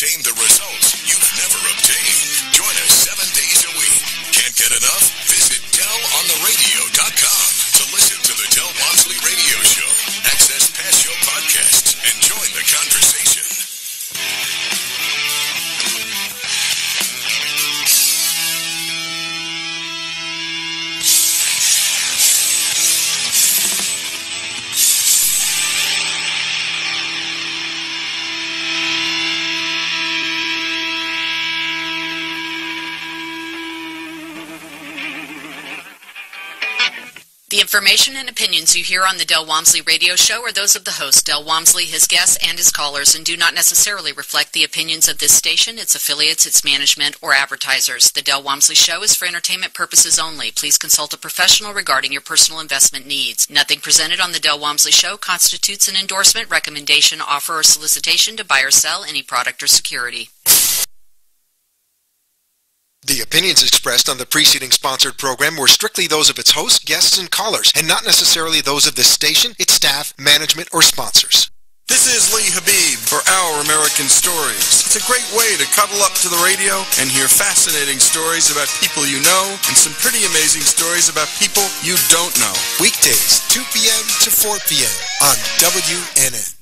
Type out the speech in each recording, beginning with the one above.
obtain the results you've never obtained. Join us 7 days a week. Can't get enough? Visit DellOnTheRadio.com to listen to the Del Walmsley Radio Show. Access past show podcasts and join the conversation. The information and opinions you hear on the Del Walmsley Radio Show are those of the host, Del Walmsley, his guests, and his callers, and do not necessarily reflect the opinions of this station, its affiliates, its management, or advertisers. The Del Walmsley Show is for entertainment purposes only. Please consult a professional regarding your personal investment needs. Nothing presented on the Del Walmsley Show constitutes an endorsement, recommendation, offer, or solicitation to buy or sell any product or security. The opinions expressed on the preceding sponsored program were strictly those of its hosts, guests, and callers, and not necessarily those of this station, its staff, management, or sponsors. This is Lee Habib for Our American Stories. It's a great way to cuddle up to the radio and hear fascinating stories about people you know and some pretty amazing stories about people you don't know. Weekdays, 2 p.m. to 4 p.m. on WNN.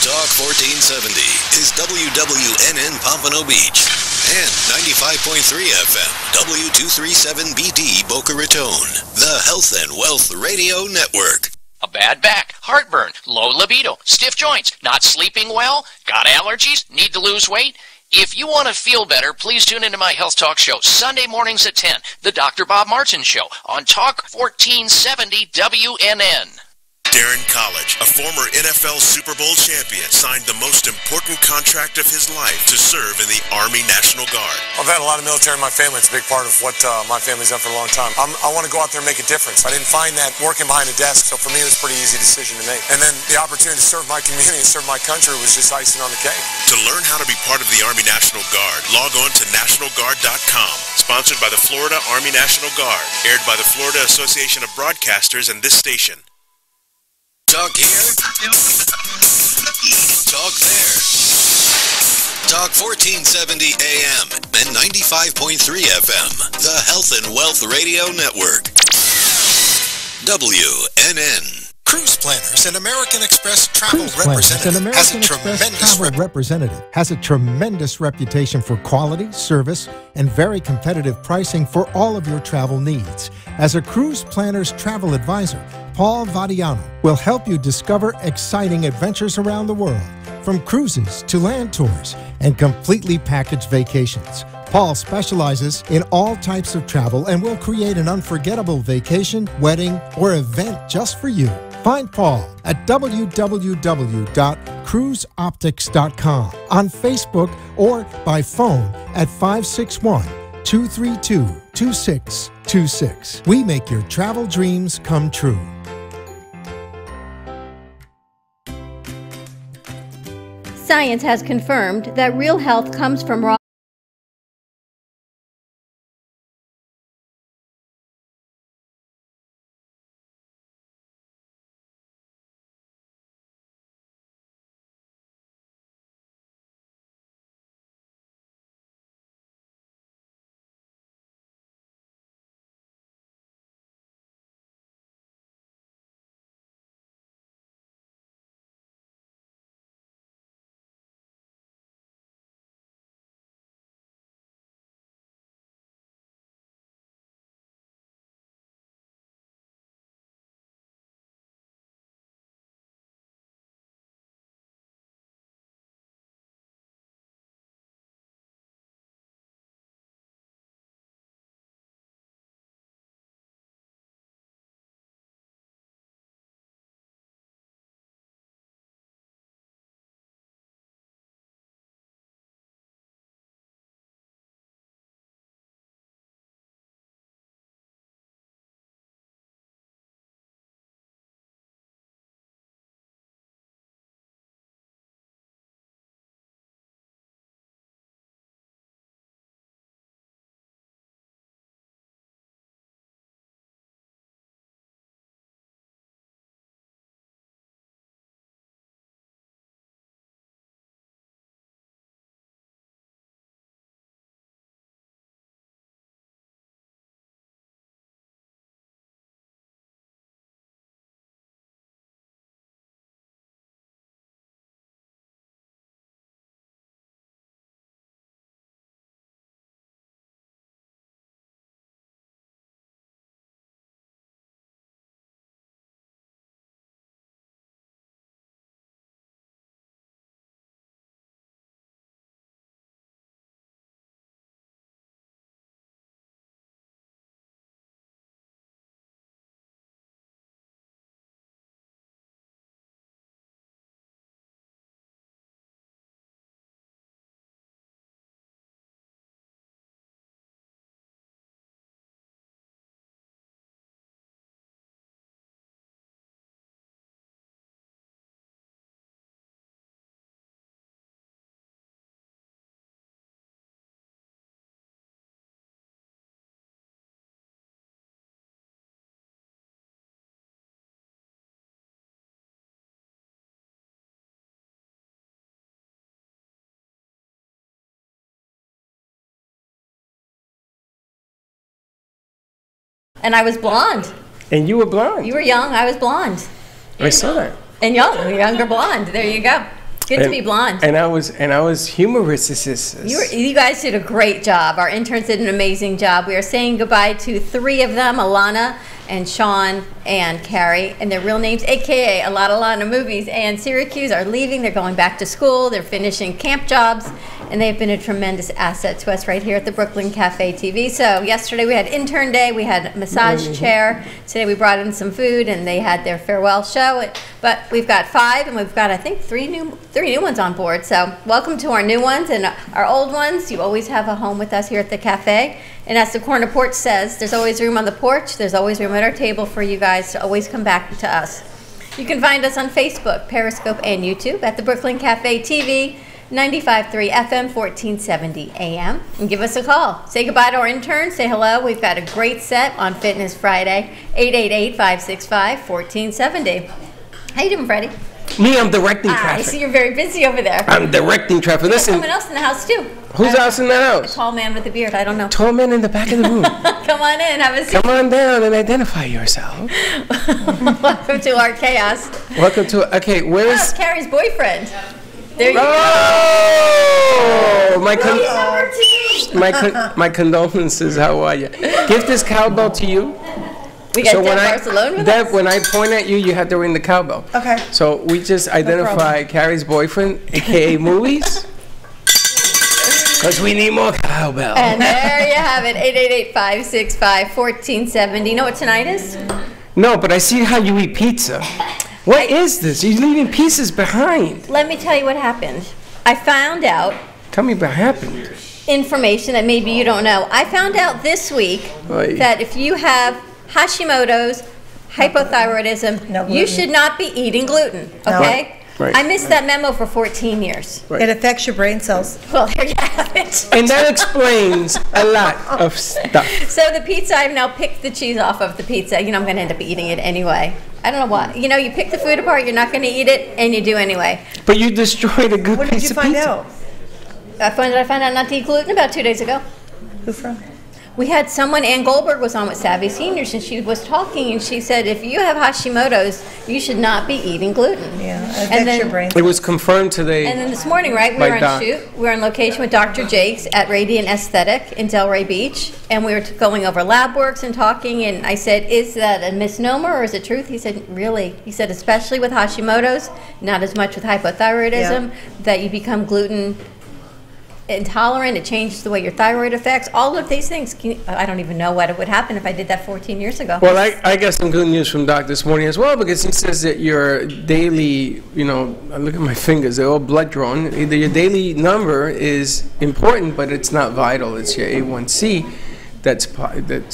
Talk 1470 is WWNN Pompano Beach and 95.3 FM W237BD Boca Raton, the Health and Wealth Radio Network. A bad back, heartburn, low libido, stiff joints, not sleeping well, got allergies, need to lose weight? If you want to feel better, please tune into my Health Talk show, Sunday mornings at 10, the Dr. Bob Martin Show, on Talk 1470 WNN. Darren College, a former NFL Super Bowl champion, signed the most important contract of his life to serve in the Army National Guard. I've had a lot of military in my family. It's a big part of what my family's done for a long time. I want to go out there and make a difference. I didn't find that working behind a desk, so for me it was a pretty easy decision to make. And then the opportunity to serve my community and serve my country was just icing on the cake. To learn how to be part of the Army National Guard, log on to NationalGuard.com. Sponsored by the Florida Army National Guard. Aired by the Florida Association of Broadcasters and this station. Talk here. Talk there. Talk 1470 AM and 95.3 FM. The Health and Wealth Radio Network. WNN. Cruise Planners, an American Express travel representative, has a tremendous reputation for quality, service, and very competitive pricing for all of your travel needs. As a Cruise Planners travel advisor, Paul Vadiano will help you discover exciting adventures around the world, from cruises to land tours and completely packaged vacations. Paul specializes in all types of travel and will create an unforgettable vacation, wedding, or event just for you. Find Paul at www.cruiseoptics.com, on Facebook, or by phone at 561-232-2626. We make your travel dreams come true. Science has confirmed that real health comes from raw And I was blonde. And you were blonde. You were young. I was blonde. I saw that. And younger blonde. There you go. Good to be blonde. And I was humorous. You guys did a great job. Our interns did an amazing job. We are saying goodbye to 3 of them, Alana and Sean and Carrie, and their real names, a.k.a. Alana Movies and Syracuse, are leaving. They're going back to school. They're finishing camp jobs, and they've been a tremendous asset to us right here at the Brooklyn Cafe TV. So yesterday we had intern day. We had a massage chair. Today we brought in some food, and they had their farewell show. But we've got 5, and we've got, I think, 3 new ones on board. So welcome to our new ones and our old ones. You always have a home with us here at the cafe. And as the corner porch says, there's always room on the porch. There's always room at our table for you guys to always come back to us. You can find us on Facebook, Periscope, and YouTube at the Brooklyn Cafe TV, 95.3 FM, 1470 AM. And give us a call. Say goodbye to our interns. Say hello. We've got a great set on Fitness Friday, 888-565-1470. How you doing, Freddie? Me, I'm directing traffic. I see you're very busy over there. I'm directing traffic. Listen. Someone else in the house, too. Who's else in the house? A tall man with a beard. I don't know. Tall man in the back of the room. Come on in. Have a seat. Come on down and identify yourself. Welcome to our chaos. Welcome to, okay, where's... Oh, Carrie's boyfriend. There you go. My condolences. How are you? Give this cowbell to you. We got Deb Barcelona with us? When I point at you, you have to ring the cowbell. Okay. So we just identified Carrie's boyfriend, a.k.a. Movies. Because we need more cowbell. And there you have it, 888-565-1470. You know what tonight is? No, but I see how you eat pizza. What is this? You're leaving pieces behind. Let me tell you what happened. I found out... Tell me what happened. Information that maybe you don't know. I found out this week that if you have Hashimoto's, hypothyroidism, you should not be eating gluten, okay? Right. I missed that memo for 14 years. Right. It affects your brain cells. Well, there you have it. And that explains a lot of stuff. So the pizza, I've now picked the cheese off of the pizza. You know, I'm going to end up eating it anyway. I don't know why. You know, you pick the food apart, you're not going to eat it, and you do anyway. But you destroyed a good piece of pizza. What did you find out? I found out not to eat gluten about 2 days ago. Who from? We had someone, Ann Goldberg was on with Savvy Seniors, and she was talking, and she said, if you have Hashimoto's, you should not be eating gluten. Yeah, it affects your brain. It was confirmed today. And then this morning, right, we were on shoot. We were on location with Dr. Jakes at Radiant Aesthetic in Delray Beach, and we were going over lab works and talking, and I said, is that a misnomer or is it truth? He said, really. He said, especially with Hashimoto's, not as much with hypothyroidism, that you become gluten intolerant, it changes the way your thyroid affects, all of these things. I don't even know what would happen if I did that 14 years ago. Well, I got some good news from Doc this morning as well, because he says that your daily, I look at my fingers, they're all blood drawn. Either your daily number is important, but it's not vital. It's your A1C that's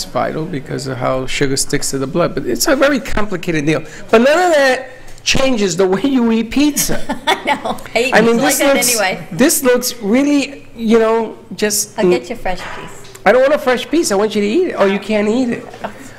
vital because of how sugar sticks to the blood. But it's a very complicated deal. But none of that changes the way you eat pizza. I know. I mean, this looks really, just... I'll get you a fresh piece. I don't want a fresh piece. I want you to eat it. Oh, you can't eat it.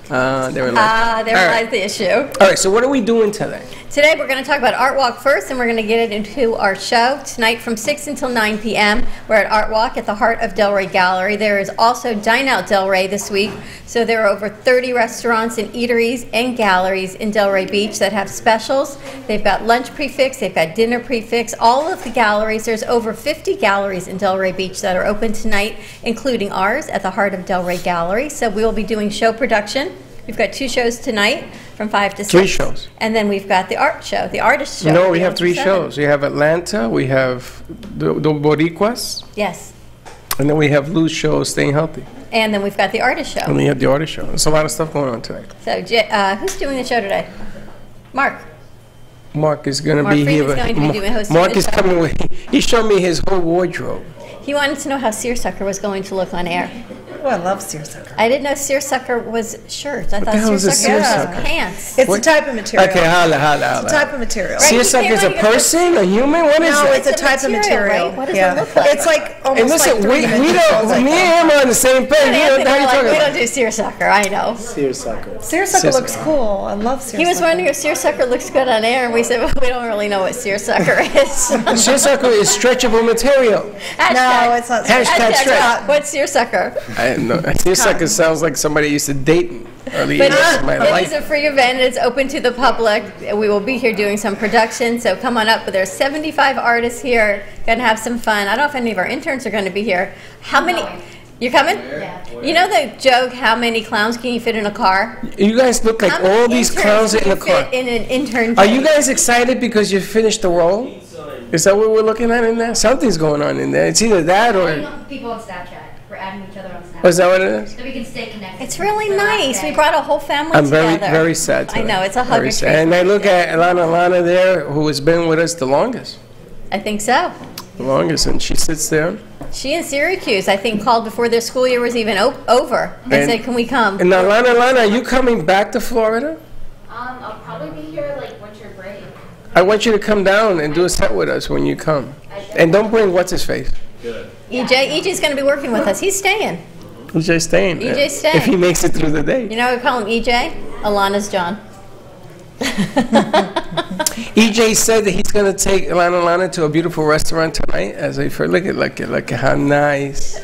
There lies the issue. All right, so what are we doing today? Today we're going to talk about Art Walk first, and we're going to get it into our show. Tonight from 6 until 9 p.m., we're at Art Walk at the heart of Delray Gallery. There is also Dine Out Delray this week, so there are over 30 restaurants and eateries and galleries in Delray Beach that have specials. They've got lunch prefix, they've got dinner prefix, all of the galleries. There's over 50 galleries in Delray Beach that are open tonight, including ours at the heart of Delray Gallery. So we will be doing show production. We've got 2 shows tonight from 5 to 6. 3 shows. And then we've got the art show, the artist show. No, we have 3 shows. We have Atlanta, we have the Boricuas. Yes. And then we have Lou's show, Staying Healthy. And then we've got the artist show. And we have the artist show. There's a lot of stuff going on tonight. So who's doing the show today? Mark. Mark is going to be here. Mark is coming with. He showed me his whole wardrobe. He wanted to know how Seersucker was going to look on air. Oh, I love seersucker. I didn't know seersucker was shirts. I thought seersucker was pants. It's a type of material. Okay, holla. It's a type of material. Right, seersucker is a person, a human? What is it? No, it's a type of material. Right? What does it look like? It's like almost and listen, like 3 dimensional. me and him are on the same page. We don't do seersucker, I know. Seersucker looks cool. I love seersucker. He was wondering if seersucker looks good on air, and we said, well, we don't really know what seersucker is. Seersucker is stretchable material. No, it's not. Hashtag stretch. What's seersucker? I don't know. Seersucker sounds like somebody used to date me. early But 80s of my it life. is a free event. It's open to the public. We will be here doing some production, so come on up. But there's 75 artists here. Going to have some fun. I don't know if any of our interns are going to be here. How many? You're coming? Yeah. You know the joke, how many clowns can you fit in a car? You guys look like How many all these interns clowns can in you the car. fit in an intern Are you tank? guys excited because you finished the role? Is that what we're looking at in there? Something's going on in there. It's either that or... People on Snapchat. We're adding each other on Snapchat. Oh, is that what it is? So we can stay connected. It's really nice. We brought a whole family I'm together. very sad I today. know, it's a Very hug sad. retreat. And I look at Alana there, who has been with us the longest. I think so. The longest, and she sits there. She in Syracuse, I think, called before their school year was even over and And- said, can we come? And now, Alana, are you coming back to Florida? I'll probably be here like winter break. I want you to come down and do a set with us when you come. And don't bring what's-his-face. EJ's going to be working with us. He's staying. EJ's staying. EJ's staying. If he makes it through the day. You know, we call him EJ. Alana's John. EJ said that he's going to take Alana to a beautiful restaurant tonight. As I look at how nice.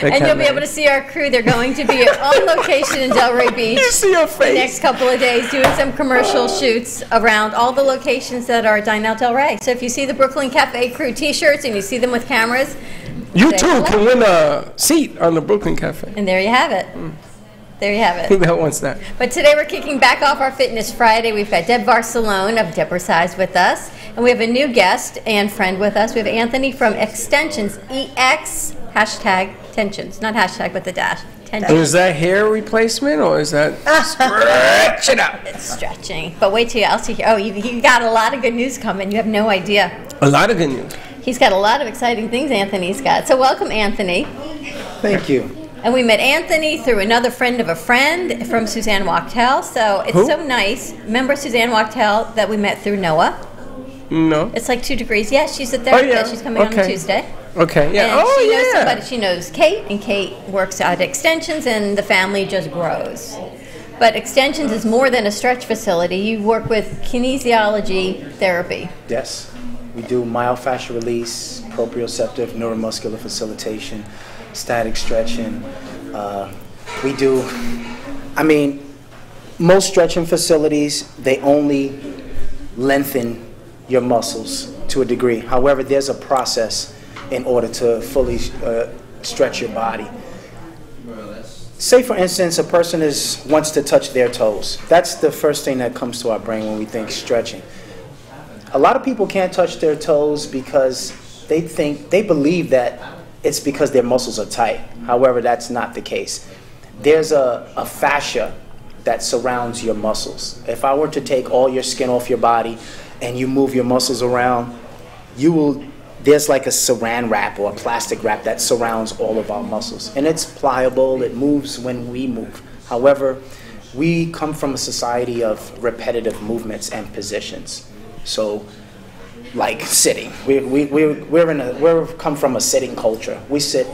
And you'll be able to see our crew. They're going to be on location in Delray Beach. You see your The face. next couple of days doing some commercial shoots around all the locations that are Dinah Delray. So if you see the Brooklyn Cafe crew t-shirts and you see them with cameras, You say too hello. can win a seat on the Brooklyn Cafe. And there you have it. There you have Who it. the hell wants that? But today we're kicking back off our Fitness Friday. We've got Deb Barcelone of Deborah Size with us. And we have a new guest and friend with us. We have Anthony from Extensions, EX, hashtag tensions. Not hashtag, but the dash. And Tensions. is that hair replacement or is that stretch it out? It's stretching. But wait till you also hear. Oh, you got a lot of good news coming. You have no idea. A lot of good news. He's got a lot of exciting things Anthony's got. So welcome, Anthony. Thank you. And we met Anthony through another friend of a friend from Suzanne Wachtel. So it's Who? so nice. Remember Suzanne Wachtel that we met through Noah? No. It's like 2 degrees. Yeah, she's a therapist. yeah. She's coming on Okay. Tuesday. Okay. Yeah. And Oh she knows yeah. somebody. She knows Kate, and Kate works at Extensions, and the family just grows. But Extensions is more than a stretch facility. You work with kinesiology therapy. Yes. We do myofascial release, proprioceptive neuromuscular facilitation, static stretching. We do, most stretching facilities, they only lengthen your muscles to a degree. However, there's a process in order to fully stretch your body. Say, for instance, a person wants to touch their toes. That's the first thing that comes to our brain when we think stretching. A lot of people can't touch their toes because they believe that it's because their muscles are tight. However, that's not the case. There's a fascia that surrounds your muscles. If I were to take all your skin off your body and you move your muscles around, there's like a saran wrap or a plastic wrap that surrounds all of our muscles. And it's pliable, it moves when we move. However, we come from a society of repetitive movements and positions. So, like sitting, we're come from a sitting culture. We sit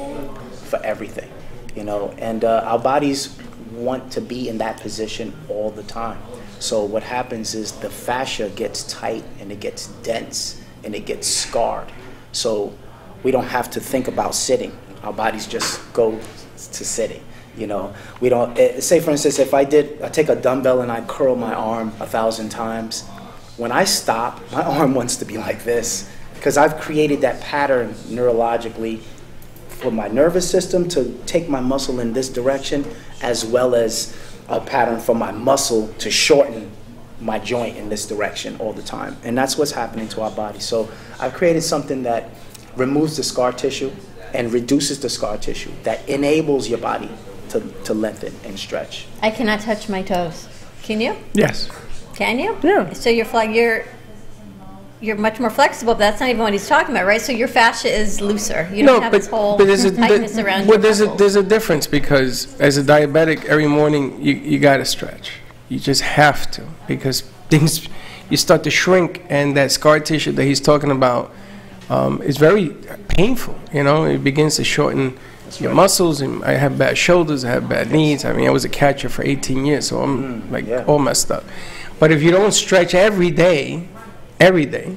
for everything, and our bodies want to be in that position all the time. So what happens is the fascia gets tight and it gets dense and it gets scarred. So we don't have to think about sitting. Our bodies just go to sitting. We don't say, for instance, if I take a dumbbell and I curl my arm 1,000 times. When I stop, my arm wants to be like this because I've created that pattern neurologically for my nervous system to take my muscle in this direction, as well as a pattern for my muscle to shorten my joint in this direction all the time. And that's what's happening to our body. So I've created something that removes the scar tissue and reduces the scar tissue that enables your body to lengthen and stretch. I cannot touch my toes. Can you? Yes. Can you? Yeah. So you're much more flexible, but that's not even what he's talking about, right? So your fascia is looser. You don't have this whole tightness around your muscles. There's a difference because as a diabetic, every morning you got to stretch. You just have to because you start to shrink, and that scar tissue that he's talking about is very painful. It begins to shorten your muscles, and I have bad shoulders, I have bad knees. I was a catcher for 18 years, so I'm all messed up. But if you don't stretch every day,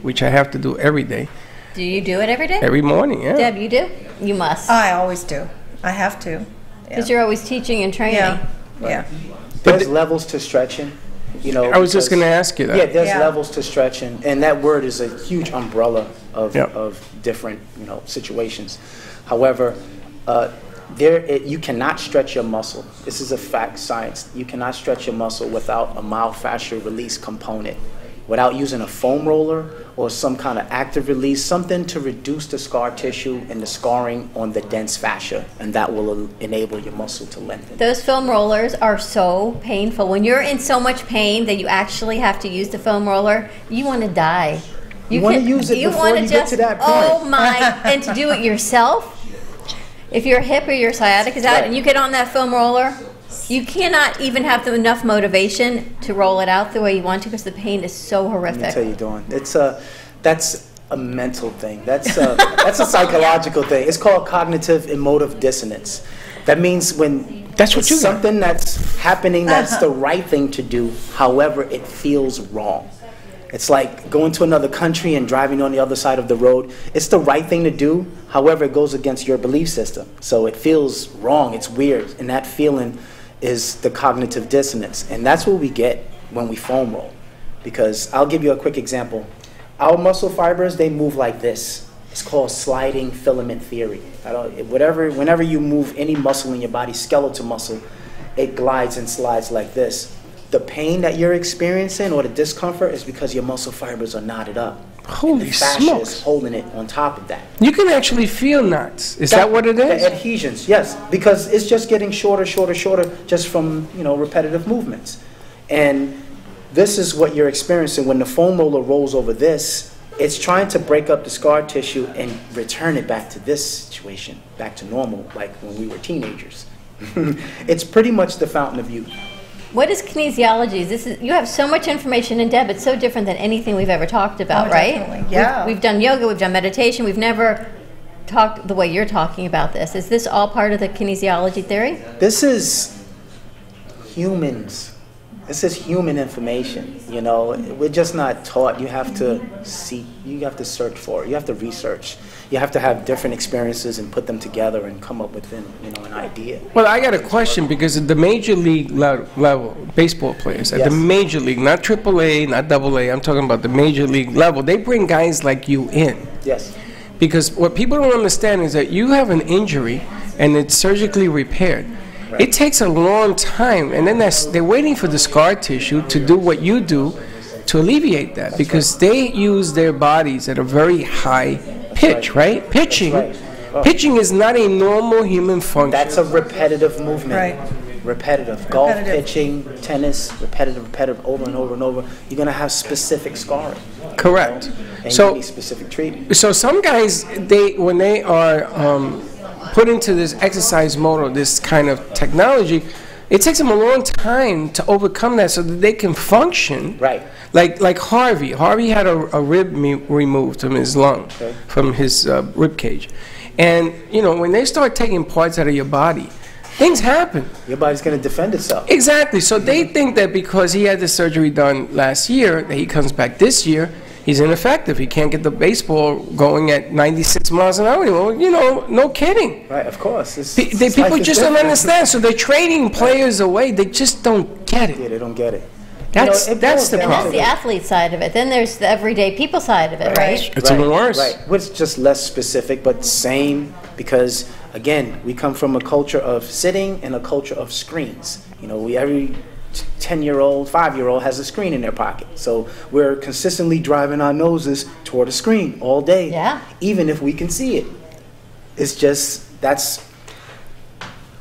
which I have to do every day. Do you do it every day? Every morning, yeah. Deb, you do? You must. I always do. I have to. Because you're always teaching and training. Yeah. There's levels to stretching. You know, I was just going to ask you that. Yeah, there's levels to stretching, and that word is a huge umbrella of different, you know, situations. However, you cannot stretch your muscle. This is a fact, science. You cannot stretch your muscle without a myofascial release component, without using a foam roller or some kind of active release, something to reduce the scar tissue and the scarring on the dense fascia, and that will enable your muscle to lengthen. Those foam rollers are so painful. When you're in so much pain that you actually have to use the foam roller, you want to die. You want to use it before you get to that point. Oh my, and to do it yourself, if your hip or your sciatica is out and you get on that foam roller, you cannot even have enough motivation to roll it out the way you want to because the pain is so horrific. Let me tell you, Dawn, that's a mental thing. That's a psychological thing. It's called cognitive emotive dissonance. That means when something that's happening that's the right thing to do, however it feels wrong. It's like going to another country and driving on the other side of the road. It's the right thing to do, however it goes against your belief system. So it feels wrong, it's weird, and that feeling is the cognitive dissonance. And that's what we get when we foam roll. Because I'll give you a quick example. Our muscle fibers, they move like this. It's called sliding filament theory. Whenever you move any muscle in your body, skeletal muscle, it glides and slides like this. The pain that you're experiencing or the discomfort is because your muscle fibers are knotted up. Holy fascia smokes. is holding it on top of that. You can actually feel knots. Is that what it is? The adhesions, yes, because it's just getting shorter just from, you know, repetitive movements. And this is what you're experiencing when the foam roller rolls over this. It's trying to break up the scar tissue and return it back to this situation, back to normal, like when we were teenagers. It's pretty much the fountain of youth. What is kinesiology? You have so much information in Deb. It's so different than anything we've ever talked about, right? Definitely. Yeah. We've done yoga, we've done meditation. We've never talked the way you're talking about this. Is this all part of the kinesiology theory? This is humans. This is human information. You know, we're just not taught. You have to seek. You have to search for it. You have to research. You have to have different experiences and put them together and come up with an idea. Well, I got a question because at the major league level, baseball players, at the major league, not AAA, not AA, I'm talking about the major league level, they bring guys like you in. Yes. Because what people don't understand is that you have an injury and it's surgically repaired. Right. It takes a long time, and then they're waiting for the scar tissue to do what you do to alleviate that, because they use their bodies at a very high pitch, right? Pitching is not a normal human function. That's a repetitive movement. Right. Repetitive. Golf, pitching, tennis, repetitive, over and over and over. You're going to have specific scarring. Correct. You know? And so you need specific treatment. So some guys, when they are put into this exercise mode or this kind of technology, it takes them a long time to overcome that so that they can function. Right. Like Harvey. Harvey had a rib removed from his lung, from his rib cage. And, you know, when they start taking parts out of your body, things happen. Your body's going to defend itself. Exactly. So they think that because he had the surgery done last year, that he comes back this year, he's ineffective. He can't get the baseball going at 96 miles an hour anymore. You know, no kidding. Right, of course. People just don't understand. So they're trading players away. They just don't get it. Yeah, they don't get it. That's the problem. And that's the athlete side of it. Then there's the everyday people side of it, right? It's even worse. Right. It's just less specific, but same, because, again, we come from a culture of sitting and a culture of screens. You know, every 10-year-old, 5-year-old has a screen in their pocket. So we're consistently driving our noses toward a screen all day, even if we can see it. It's just,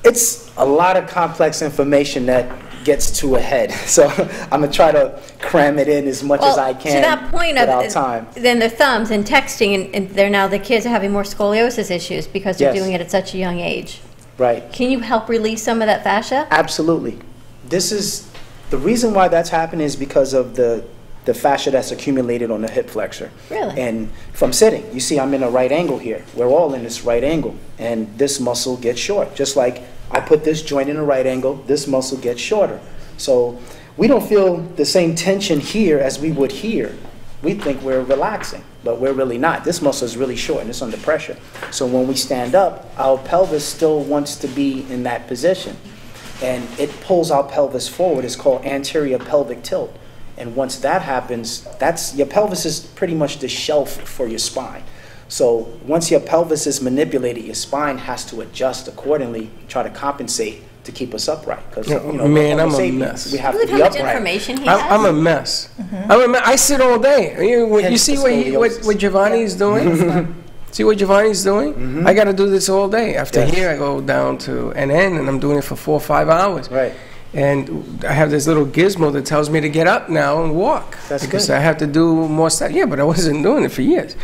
it's a lot of complex information that gets to a head. So I'm going to try to cram it in as much as I can to that point without time. Then the thumbs and texting, and the kids are having more scoliosis issues because they're doing it at such a young age. Right. Can you help release some of that fascia? Absolutely. This is the reason why that's happening is because of the fascia that's accumulated on the hip flexor. Really? And from sitting, you see I'm in a right angle here. We're all in this right angle, and this muscle gets short. Just like I put this joint in a right angle, this muscle gets shorter. So we don't feel the same tension here as we would here. We think we're relaxing, but we're really not. This muscle is really short and it's under pressure. So when we stand up, our pelvis still wants to be in that position. and it pulls our pelvis forward. It's called anterior pelvic tilt. And once that happens, your pelvis is pretty much the shelf for your spine. So once your pelvis is manipulated, your spine has to adjust accordingly, try to compensate to keep us upright. Because man, I'm a mess. We have to be how much upright. information he has? I'm a mess. I sit all day. You see what Giovanni's doing? See what Giovanni's doing? I got to do this all day. After here, I go down to NN, and I'm doing it for 4 or 5 hours. Right. And I have this little gizmo that tells me to get up now and walk. That's because good. I have to do more stuff. Yeah, but I wasn't doing it for years.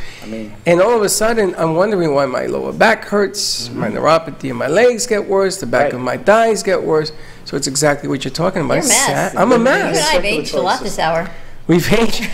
And all of a sudden, I'm wondering why my lower back hurts, my neuropathy in my legs get worse, the back of my thighs get worse. So it's exactly what you're talking about. You're a mess. I'm a You mess. and I have aged a lot this hour. We've aged.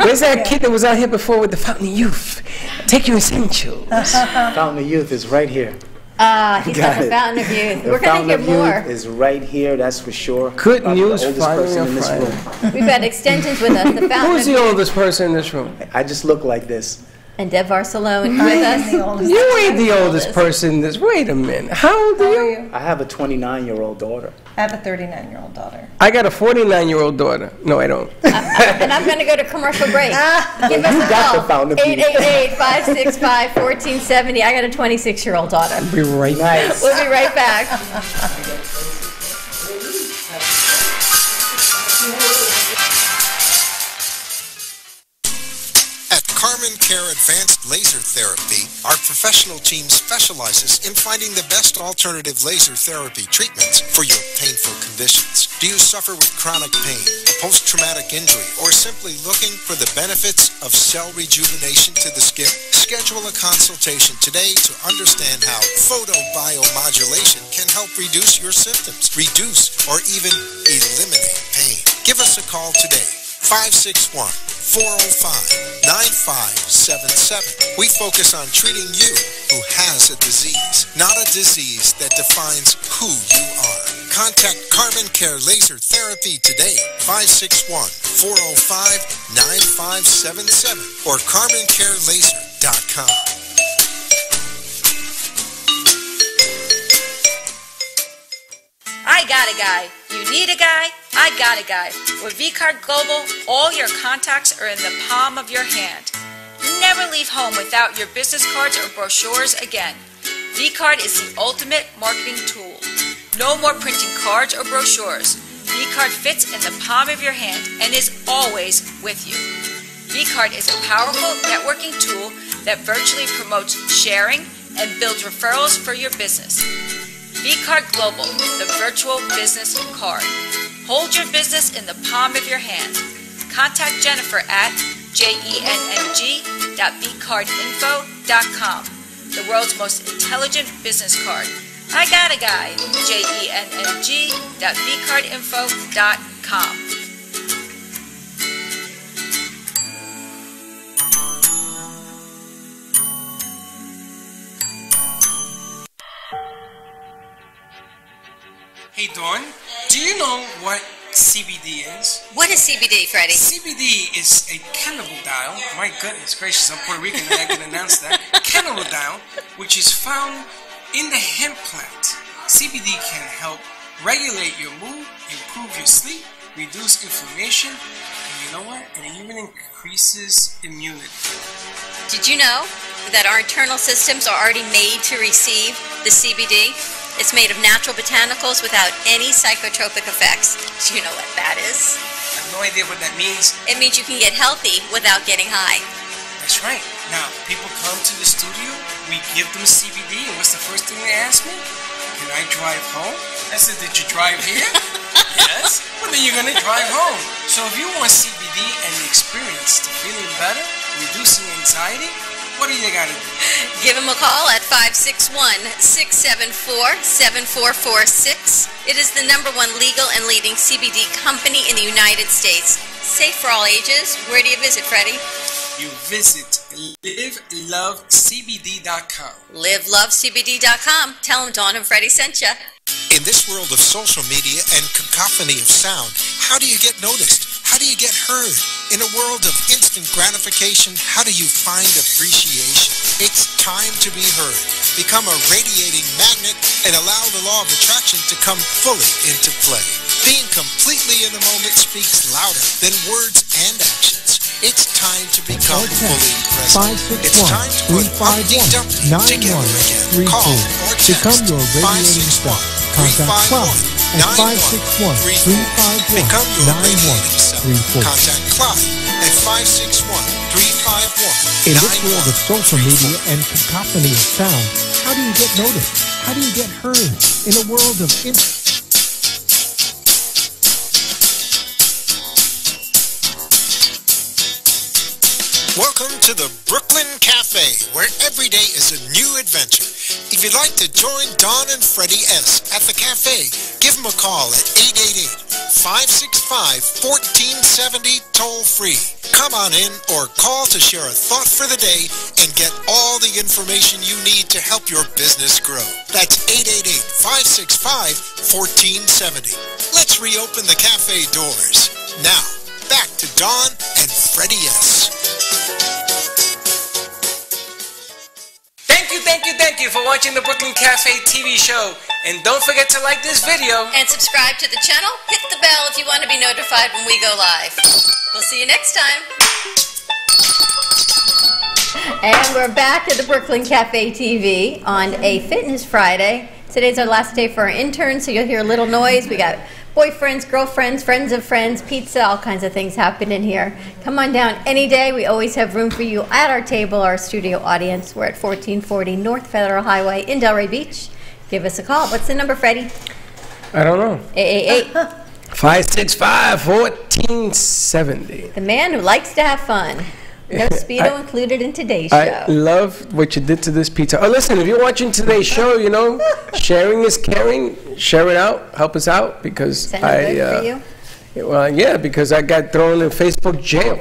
Where's that kid that was out here before with the Fountain of Youth? Take your essentials. Fountain of Youth is right here. He's got the Fountain of Youth. We're going to get more. Youth is right here, that's for sure. Good news, the oldest person in this room. We've got extensions with us. The Fountain Who's of the Youth. oldest person in this room? I just look like this. And Deb Barcelone with us. You ain't the oldest person in this. Wait a minute. How old are you? I have a 29-year-old daughter. I have a 39-year-old daughter. I got a 49-year-old daughter. No, I don't. And I'm going to go to commercial break. Give us a got call. the Fountain of Youth. 888-565-1470. I got a 26-year-old daughter. I'll be right back. We'll be right back. Carmen Care Advanced Laser Therapy, our professional team specializes in finding the best alternative laser therapy treatments for your painful conditions. Do you suffer with chronic pain, a post-traumatic injury, or simply looking for the benefits of cell rejuvenation to the skin? Schedule a consultation today to understand how photobiomodulation can help reduce your symptoms, reduce or even eliminate pain. Give us a call today. 561-405-9577. We focus on treating you who has a disease, not a disease that defines who you are. Contact Carmen Care Laser Therapy today, 561-405-9577 or CarmenCareLaser.com. I got a guy. You need a guy? I got a guy. With VCard Global, all your contacts are in the palm of your hand. Never leave home without your business cards or brochures again. VCard is the ultimate marketing tool. No more printing cards or brochures. VCard fits in the palm of your hand and is always with you. VCard is a powerful networking tool that virtually promotes sharing and builds referrals for your business. VCard Global, the virtual business card. Hold your business in the palm of your hand. Contact Jennifer at jenng.vcardinfo.com, the world's most intelligent business card. I got a guy, jenng.vcardinfo.com. Hey, Dawn, do you know what CBD is? What is CBD, Freddie? CBD is a cannabidiol. My goodness gracious, I'm Puerto Rican and I can announce that. Cannabidiol, which is found in the hemp plant. CBD can help regulate your mood, improve your sleep, reduce inflammation, and you know what? And it even increases immunity. Did you know that our internal systems are already made to receive the CBD? It's made of natural botanicals without any psychotropic effects. Do you know what that is? I have no idea what that means. It means you can get healthy without getting high. That's right. Now, people come to the studio, we give them CBD, and what's the first thing they ask me? Can I drive home? I said, did you drive here? Yes. Well, then you're going to drive home. So if you want CBD and the experience to feeling better, reducing anxiety, what do you got to do? Give him a call at 561-674-7446. It is the #1 legal and leading CBD company in the United States. Safe for all ages. Where do you visit, Freddie? You visit livelovecbd.com. livelovecbd.com. Tell him Dawn and Freddie sent you. In this world of social media and cacophony of sound, how do you get noticed? How how do you get heard? In a world of instant gratification, how do you find appreciation? It's time to be heard. Become a radiating magnet and allow the law of attraction to come fully into play. Being completely in the moment speaks louder than words and actions. It's time to become fully present. It's time to put Humpty Dumpty together again. Call or text Become your radiating self. Contact Clyde at 561-351-9134. Become your radiating self. Contact Clyde at 561-351-9134. In this world of social media and cacophony of sound, how do you get noticed? How do you get heard? In a world of Welcome to the Brooklyn Cafe, where every day is a new adventure. If you'd like to join Don and Freddie S. at the cafe, give them a call at 888-565-1470 toll-free. Come on in or call to share a thought for the day and get all the information you need to help your business grow. That's 888-565-1470. Let's reopen the cafe doors. Now, back to Don and Freddie S. Thank you for watching the Brooklyn Cafe TV show. And don't forget to like this video. And subscribe to the channel. Hit the bell if you want to be notified when we go live. We'll see you next time. And we're back at the Brooklyn Cafe TV on a Fitness Friday. Today's our last day for our interns, so you'll hear a little noise. We got boyfriends, girlfriends, friends of friends, pizza, all kinds of things happening here. Come on down any day. We always have room for you at our table, our studio audience. We're at 1440 North Federal Highway in Delray Beach. Give us a call. What's the number, Freddie? I don't know. 888-565-1470. The man who likes to have fun. No Speedo included in today's show. I love what you did to this pizza. Oh, listen, if you're watching today's show, you know, sharing is caring. Share it out. Help us out because Is that good for you? Well, yeah, because I got thrown in Facebook jail.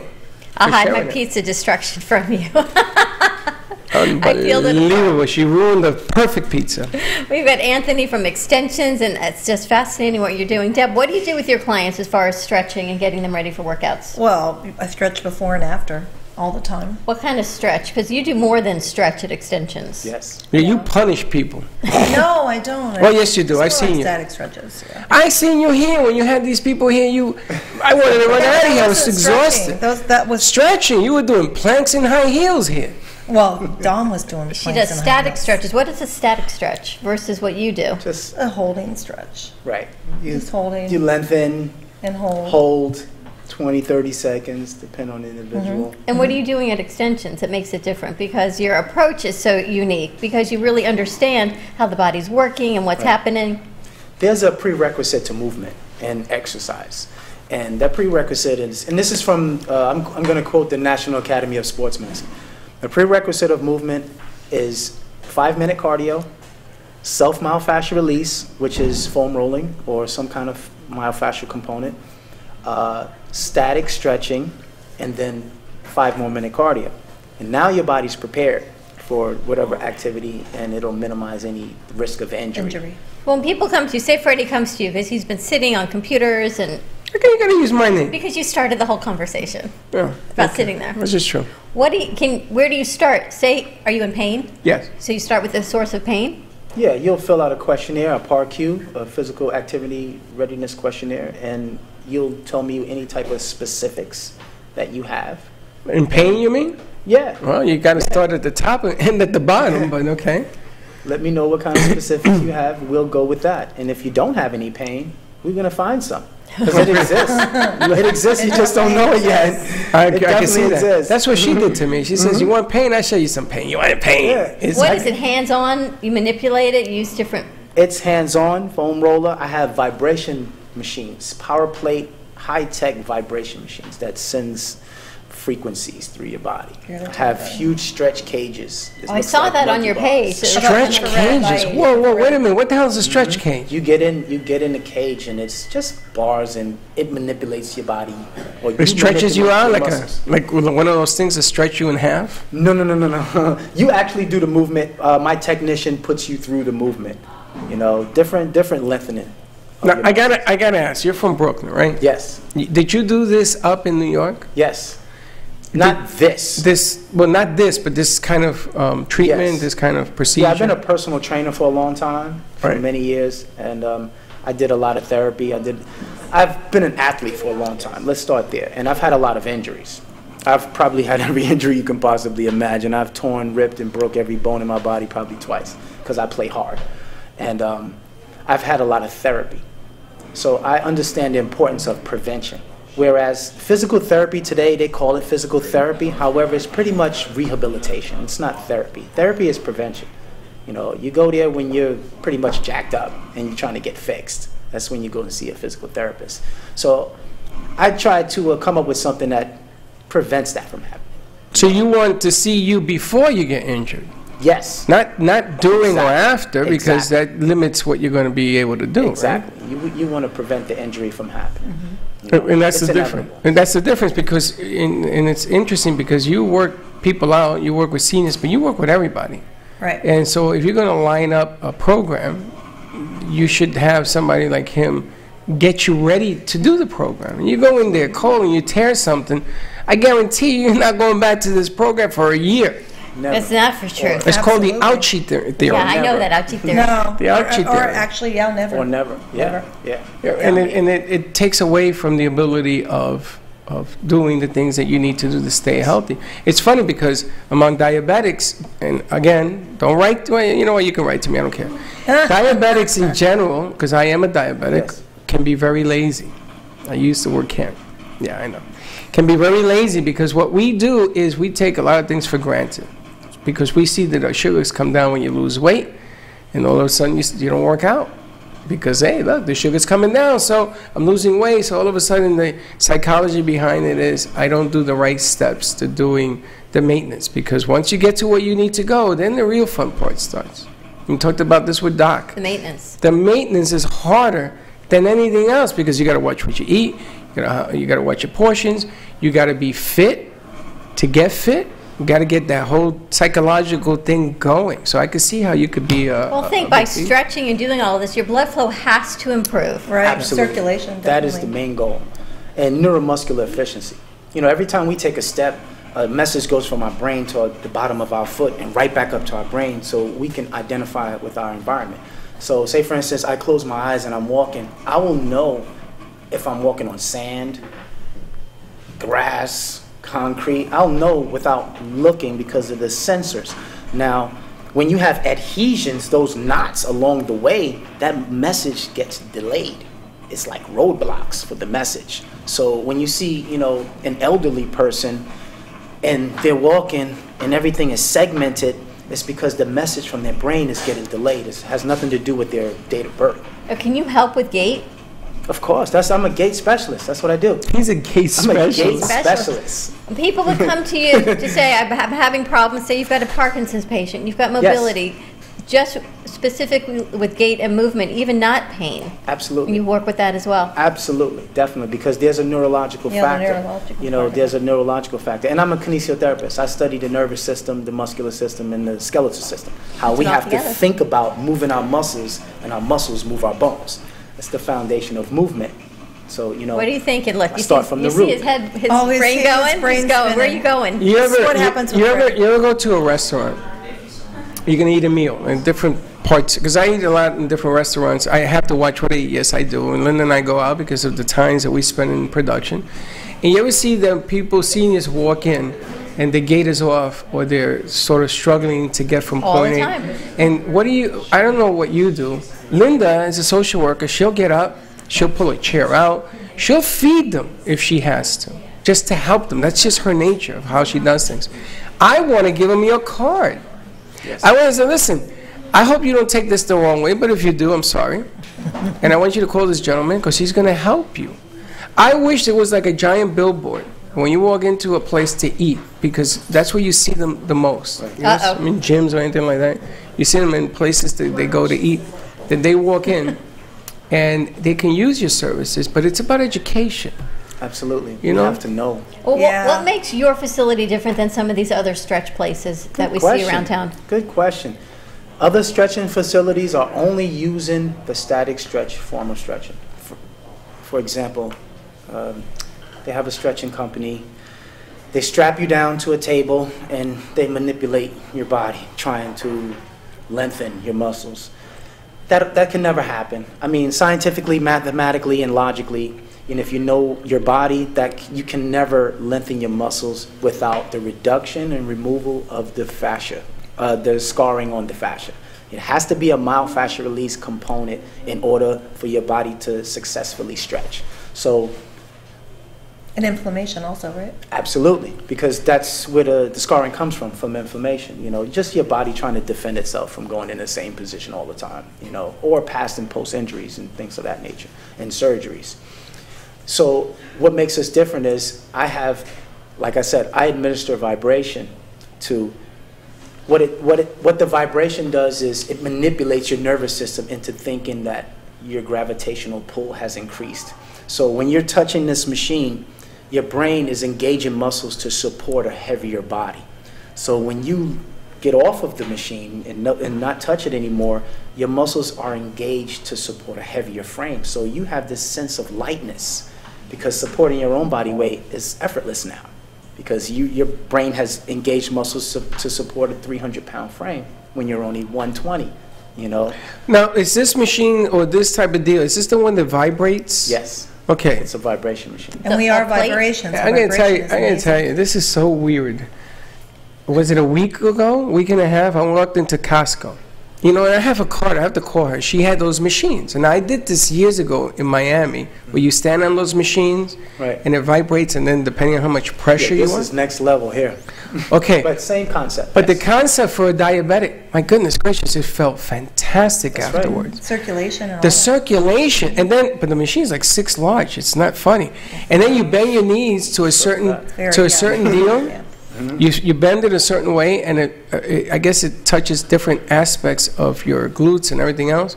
I'll hide my pizza destruction from you. Unbelievable. She ruined the perfect pizza. We've got Anthony from Extensions, and it's just fascinating what you're doing. Deb, what do you do with your clients as far as stretching and getting them ready for workouts? Well, I stretch before and after. All the time. What kind of stretch? Because you do more than stretch at Extensions. Yes. Yeah, you punish people. No, I don't. Oh, yes, you do. I've seen you. Static stretches. Yeah. I seen you here when you had these people here. I wanted to run out of here. I was exhausted. That was stretching. You were doing planks and high heels here. Well, Dawn was doing planks. She does static stretches. What is a static stretch versus what you do? Just a holding stretch. Right. Just holding. You lengthen and hold. Hold. 20, 30 seconds, depending on the individual. Mm-hmm. And what are you doing at Extensions that makes it different? Because your approach is so unique, because you really understand how the body's working and what's happening. There's a prerequisite to movement and exercise. And that prerequisite is, and this is from, I'm going to quote the National Academy of Sports Medicine. The prerequisite of movement is 5-minute cardio, self-myofascial release, which is foam rolling or some kind of myofascial component, static stretching, and then 5 more minute cardio. And now your body's prepared for whatever activity, and it'll minimize any risk of injury. Well, when people come to you, say Freddie comes to you because he's been sitting on computers and... Okay, you gotta use my name. Because you started the whole conversation about sitting there. This is true. Where do you start? Say, are you in pain? Yes. So you start with the source of pain? Yeah, you'll fill out a questionnaire, a PAR-Q, a physical activity readiness questionnaire, and you'll tell me any type of specifics that you have. In pain, you mean? Yeah. Well, you got to start at the top and end at the bottom, but okay. Let me know what kind of specifics you have. We'll go with that. And if you don't have any pain, we're going to find some. Because it exists. It exists, you just don't know it yet. I can see that. That's what she did to me. She says, you want pain? I'll show you some pain. You want pain? Yeah. What is it, hands-on? You manipulate it? You use different... It's hands-on, foam roller. I have vibration machines, power plate, high-tech vibration machines that sends frequencies through your body. I have huge stretch cages. I saw that on your page. Stretch cages? Whoa, wait a minute. What the hell is a stretch cage? You get in the cage, and it's just bars, and it manipulates your body. Or it stretches you out like one of those things that stretch you in half? No. You actually do the movement. My technician puts you through the movement. You know, different lengthening. Now, I gotta ask. You're from Brooklyn, right? Yes. Did you do this up in New York? Yes. Not this. Well, not this, but this kind of treatment, Yes. this kind of procedure. Yeah, I've been a personal trainer for a long time, for many years, and I did a lot of therapy. I've been an athlete for a long time. Let's start there. And I've had a lot of injuries. I've probably had every injury you can possibly imagine. I've torn, ripped, and broke every bone in my body probably twice because I play hard. And I've had a lot of therapy. So I understand the importance of prevention. Whereas physical therapy today, they call it physical therapy. However, it's pretty much rehabilitation. It's not therapy. Therapy is prevention. You know, you go there when you're pretty much jacked up and you're trying to get fixed. That's when you go and see a physical therapist. So I try to come up with something that prevents that from happening. So you want to see you before you get injured? Yes. Not during or after, Exactly. because that limits what you're going to be able to do. Exactly. Right? You want to prevent the injury from happening. And that's It's the difference. inevitable. And that's the difference because, and it's interesting because you work people out, you work with seniors, but you work with everybody. Right. And so if you're going to line up a program, you should have somebody like him get you ready to do the program. And you go in there cold and you tear something, I guarantee you're not going back to this program for a year. That's not for sure. It's called the ouchie theory. Yeah, I know that ouchie theory. No. The ouchie or theory. actually, yeah, never. Or never. Yeah. Yeah. And it takes away from the ability of doing the things that you need to do to stay healthy. It's funny because among diabetics, and again, don't write, well, you know what, you can write to me, I don't care. Diabetics in general, because I am a diabetic, can be very lazy. I use the word can. Yeah, I know. Can be very lazy because what we do is we take a lot of things for granted. Because we see that our sugars come down when you lose weight, and all of a sudden you don't work out. Because, hey, look, the sugar's coming down, so I'm losing weight. So all of a sudden the psychology behind it is I don't do the right steps to doing the maintenance. Because once you get to where you need to go, then the real fun part starts. We talked about this with Doc. The maintenance. The maintenance is harder than anything else because you got to watch what you eat. You got to watch your portions. You got to be fit to get fit. You got to get that whole psychological thing going. So I could see how you could be a... Well, think by stretching and doing all of this, your blood flow has to improve. Right. Absolutely. Circulation. That is definitely. the main goal. And neuromuscular efficiency. You know, every time we take a step, a message goes from our brain to the bottom of our foot and right back up to our brain so we can identify it with our environment. So say, for instance, I close my eyes and I'm walking. I will know if I'm walking on sand, grass, concrete. I'll know without looking because of the sensors. Now, when you have adhesions, those knots along the way, that message gets delayed. It's like roadblocks for the message. So when you see, you know, an elderly person and they're walking and everything is segmented, it's because the message from their brain is getting delayed. It has nothing to do with their date of birth. Can you help with gait? Of course, I'm a gait specialist. That's what I do. He's a gait specialist. I'm a gait specialist. People would come to you to say, I'm having problems. Say you've got a Parkinson's patient, you've got mobility, just specifically with gait and movement, even not pain. Absolutely. And you work with that as well. Absolutely, definitely, because there's a neurological factor. There's a neurological factor. And I'm a kinesiotherapist. I study the nervous system, the muscular system, and the skeletal system. How we have to think about moving our muscles, and our muscles move our bones. That's the foundation of movement. So, you know. What are you thinking? Look, you start from the root. see his head, his brain going? He's going. Where are you going? You ever, What happens with you ever go to a restaurant? You're going to eat a meal in different parts. Because I eat a lot in different restaurants. I have to watch what I eat. Yes, I do. And Linda and I go out because of the times that we spend in production. And you ever see the people, seniors, walk in and the gate is off or they're sort of struggling to get from All point the A. time. And what do you, I don't know what you do. Linda is a social worker. She'll get up. She'll pull a chair out. She'll feed them if she has to, just to help them. That's just her nature of how she does things. I want to give them your card. Yes. I want to say, listen, I hope you don't take this the wrong way, but if you do, I'm sorry. And I want you to call this gentleman because he's going to help you. I wish there was like a giant billboard when you walk into a place to eat, because that's where you see them the most. You know, I mean, gyms or anything like that. You see them in places that they go to eat, that they walk in and they can use your services, but it's about education. Absolutely. You know? have to know. Well, what makes your facility different than some of these other stretch places that we see around town? Good question. Other stretching facilities are only using the static stretch form of stretching. For example, they have a stretching company. They strap you down to a table and they manipulate your body, trying to lengthen your muscles. That can never happen. I mean, scientifically, mathematically, and logically, and if you know your body, that you can never lengthen your muscles without the reduction and removal of the fascia, the scarring on the fascia. It has to be a myofascial release component in order for your body to successfully stretch. So, And inflammation also, right? absolutely, because that's where the scarring comes from inflammation. You know, just your body trying to defend itself from going in the same position all the time, you know, or past and post injuries and things of that nature, and surgeries. So what makes us different is like I said, I administer vibration to, what the vibration does is it manipulates your nervous system into thinking that your gravitational pull has increased. So when you're touching this machine, your brain is engaging muscles to support a heavier body. So when you get off of the machine and not touch it anymore, your muscles are engaged to support a heavier frame. So you have this sense of lightness, because supporting your own body weight is effortless now, because your brain has engaged muscles to support a 300-pound frame when you're only 120, you know? Now, is this machine or this type of deal, is this the one that vibrates? Yes. Okay. It's a vibration machine. And we are vibrations. I'm going to tell you, this is so weird. Was it a week ago, week and a half, I walked into Costco. You know, and I have a card, I have to call her. She had those machines. And I did this years ago in Miami, where you stand on those machines, right, and it vibrates, and then depending on how much pressure you want. This is next level here. Okay. But same concept. But the concept for a diabetic, my goodness gracious, it felt fantastic afterwards. Right. Circulation and all the that. circulation, and then, but the machine's like 6 large. It's not funny. And then you bend your knees to a certain deal. Yeah. You bend it a certain way, and I guess it touches different aspects of your glutes and everything else.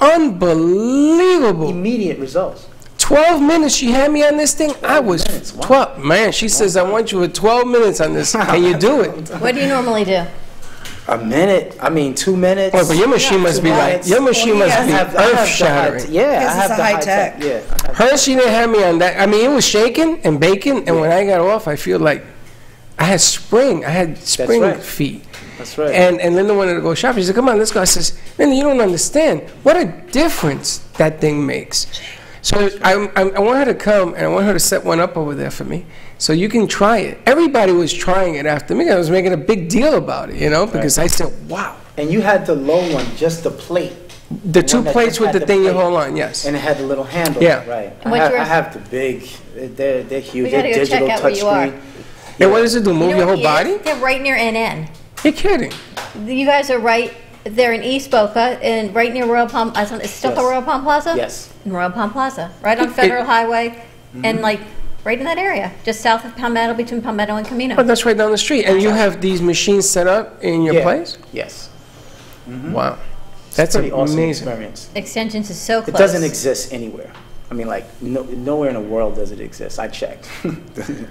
Unbelievable. Immediate results. 12 minutes she had me on this thing. I was 12. Man, she says, I want you for 12 minutes on this. Can you do it? What do you normally do? A minute, 2 minutes. Oh, but your machine must be like, your machine must be earth-shattering. Yeah, I have the high tech. Yeah. Her, she didn't have me on that. I mean, it was shaking and baking, and when I got off, I feel like I had spring feet. That's right. And Linda wanted to go shopping. She said, come on, let's go. I says, Linda, you don't understand what a difference that thing makes. So I want her to come, and I want her to set one up over there for me, so you can try it. Everybody was trying it after me. I was making a big deal about it, you know, because I said, wow. And you had the low one, just the plate. The two plates with the thing you hold on, yes. And it had the little handle. Yeah. Right. I have the big, they're huge. We gotta They're go digital check out where you are. touchscreen. And what does it do, move your whole body? They're right near NN. You're kidding. You guys are right there in East Boca, and right near Royal Palm. Is it still Yes. called Royal Palm Plaza? Yes. In Royal Palm Plaza, right on Federal Highway, and like right in that area, just south of Palmetto, between Palmetto and Camino. But that's right down the street. And you have these machines set up in your place? Yes. Wow. That's pretty awesome amazing. experience. Extensions is so close. It doesn't exist anywhere. I mean, like, nowhere in the world does it exist. I checked.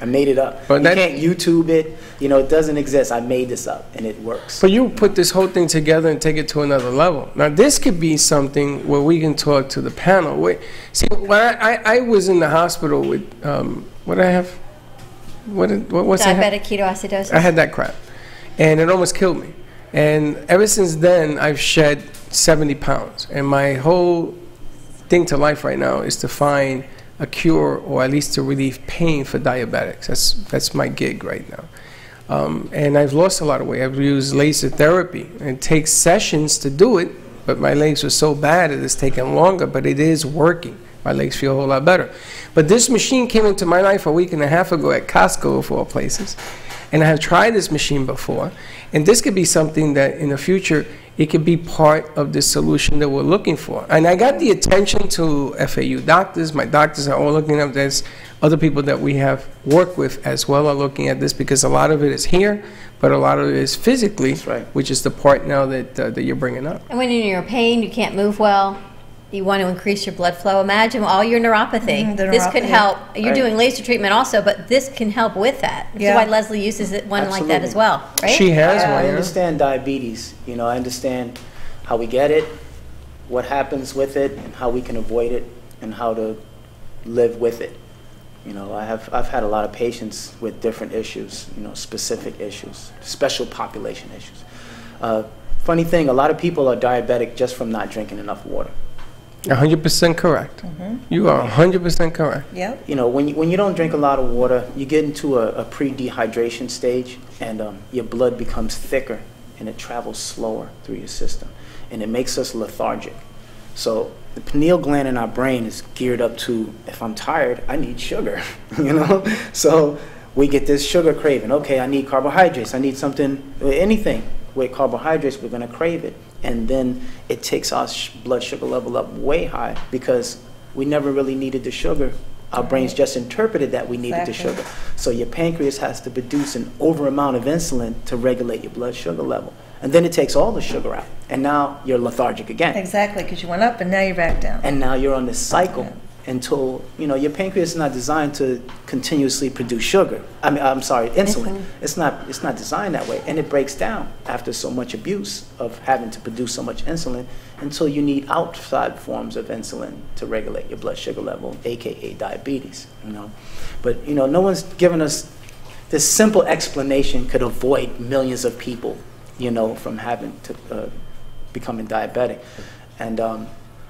I made it up. But you can't YouTube it. You know, it doesn't exist. I made this up, and it works. But you put this whole thing together and take it to another level. Now, this could be something where we can talk to the panel. See, when I was in the hospital with, what did I have? What's I have? Diabetic ketoacidosis. I had that crap. And it almost killed me. And ever since then, I've shed 70 pounds. And my whole thing to life right now is to find a cure, or at least to relieve pain for diabetics. That's my gig right now. And I've lost a lot of weight. I've used laser therapy. It takes sessions to do it, but my legs were so bad it has taken longer, but it is working. My legs feel a whole lot better. But this machine came into my life a week and a half ago at Costco, of all places. And I have tried this machine before. And this could be something that in the future, it could be part of the solution that we're looking for. And I got the attention to FAU doctors. My doctors are all looking at this. Other people that we have worked with as well are looking at this, because a lot of it is here, but a lot of it is physically, which is the part now that you're bringing up. And when you're in pain, you can't move well. you want to increase your blood flow. Imagine all your neuropathy. The This could neuropathy. help. You're Right. doing laser treatment also, but this can help with that. That's Yeah. why Leslie uses one like that as well, right? She has I one. understand diabetes. You know, I understand how we get it, what happens with it, and how we can avoid it, and how to live with it. You know, I've had a lot of patients with different issues, you know, specific issues, special population issues. Funny thing, a lot of people are diabetic just from not drinking enough water. 100% correct. You are 100% correct. Yep. You know, when you don't drink a lot of water, you get into a pre-dehydration stage, and your blood becomes thicker, and it travels slower through your system, and it makes us lethargic. So the pineal gland in our brain is geared up to, if I'm tired, I need sugar, you know? So we get this sugar craving. Okay, I need carbohydrates. I need something, anything with carbohydrates, we're going to crave it. And then it takes our blood sugar level up way high because we never really needed the sugar. Our brains just interpreted that we needed the sugar. So your pancreas has to produce an over amount of insulin to regulate your blood sugar level. And then it takes all the sugar out. And now you're lethargic again. Exactly, because you went up and now you're back down. And now you're on this cycle until, you know, your pancreas is not designed to continuously produce sugar. Insulin. It's not designed that way. And it breaks down after so much abuse of having to produce so much insulin until you need outside forms of insulin to regulate your blood sugar level, aka diabetes, you know. But, you know, no one's given us this simple explanation could avoid millions of people, you know, from having to becoming diabetic. And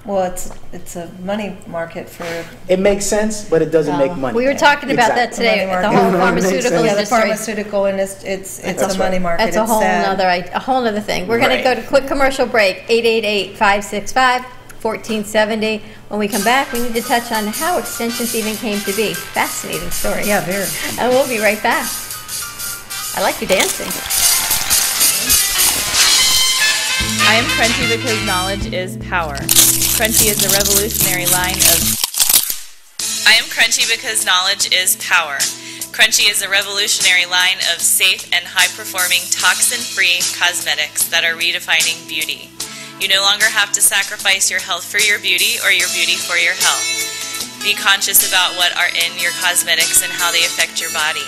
well, it's a money market for. It makes sense, but it doesn't make money. We were talking about that today. The whole pharmaceutical industry. Yeah, the pharmaceutical industry. It's a money market. That's a whole nother thing. We're going to go to a quick commercial break. 888-565-1470. When we come back, we need to touch on how extensions even came to be. Fascinating story. Yeah, very. And we'll be right back. I like you dancing. I am Crunchy because knowledge is power. Crunchy is a revolutionary line of... I am Crunchy because knowledge is power. Crunchy is a revolutionary line of safe and high-performing toxin-free cosmetics that are redefining beauty. You no longer have to sacrifice your health for your beauty or your beauty for your health. Be conscious about what are in your cosmetics and how they affect your body.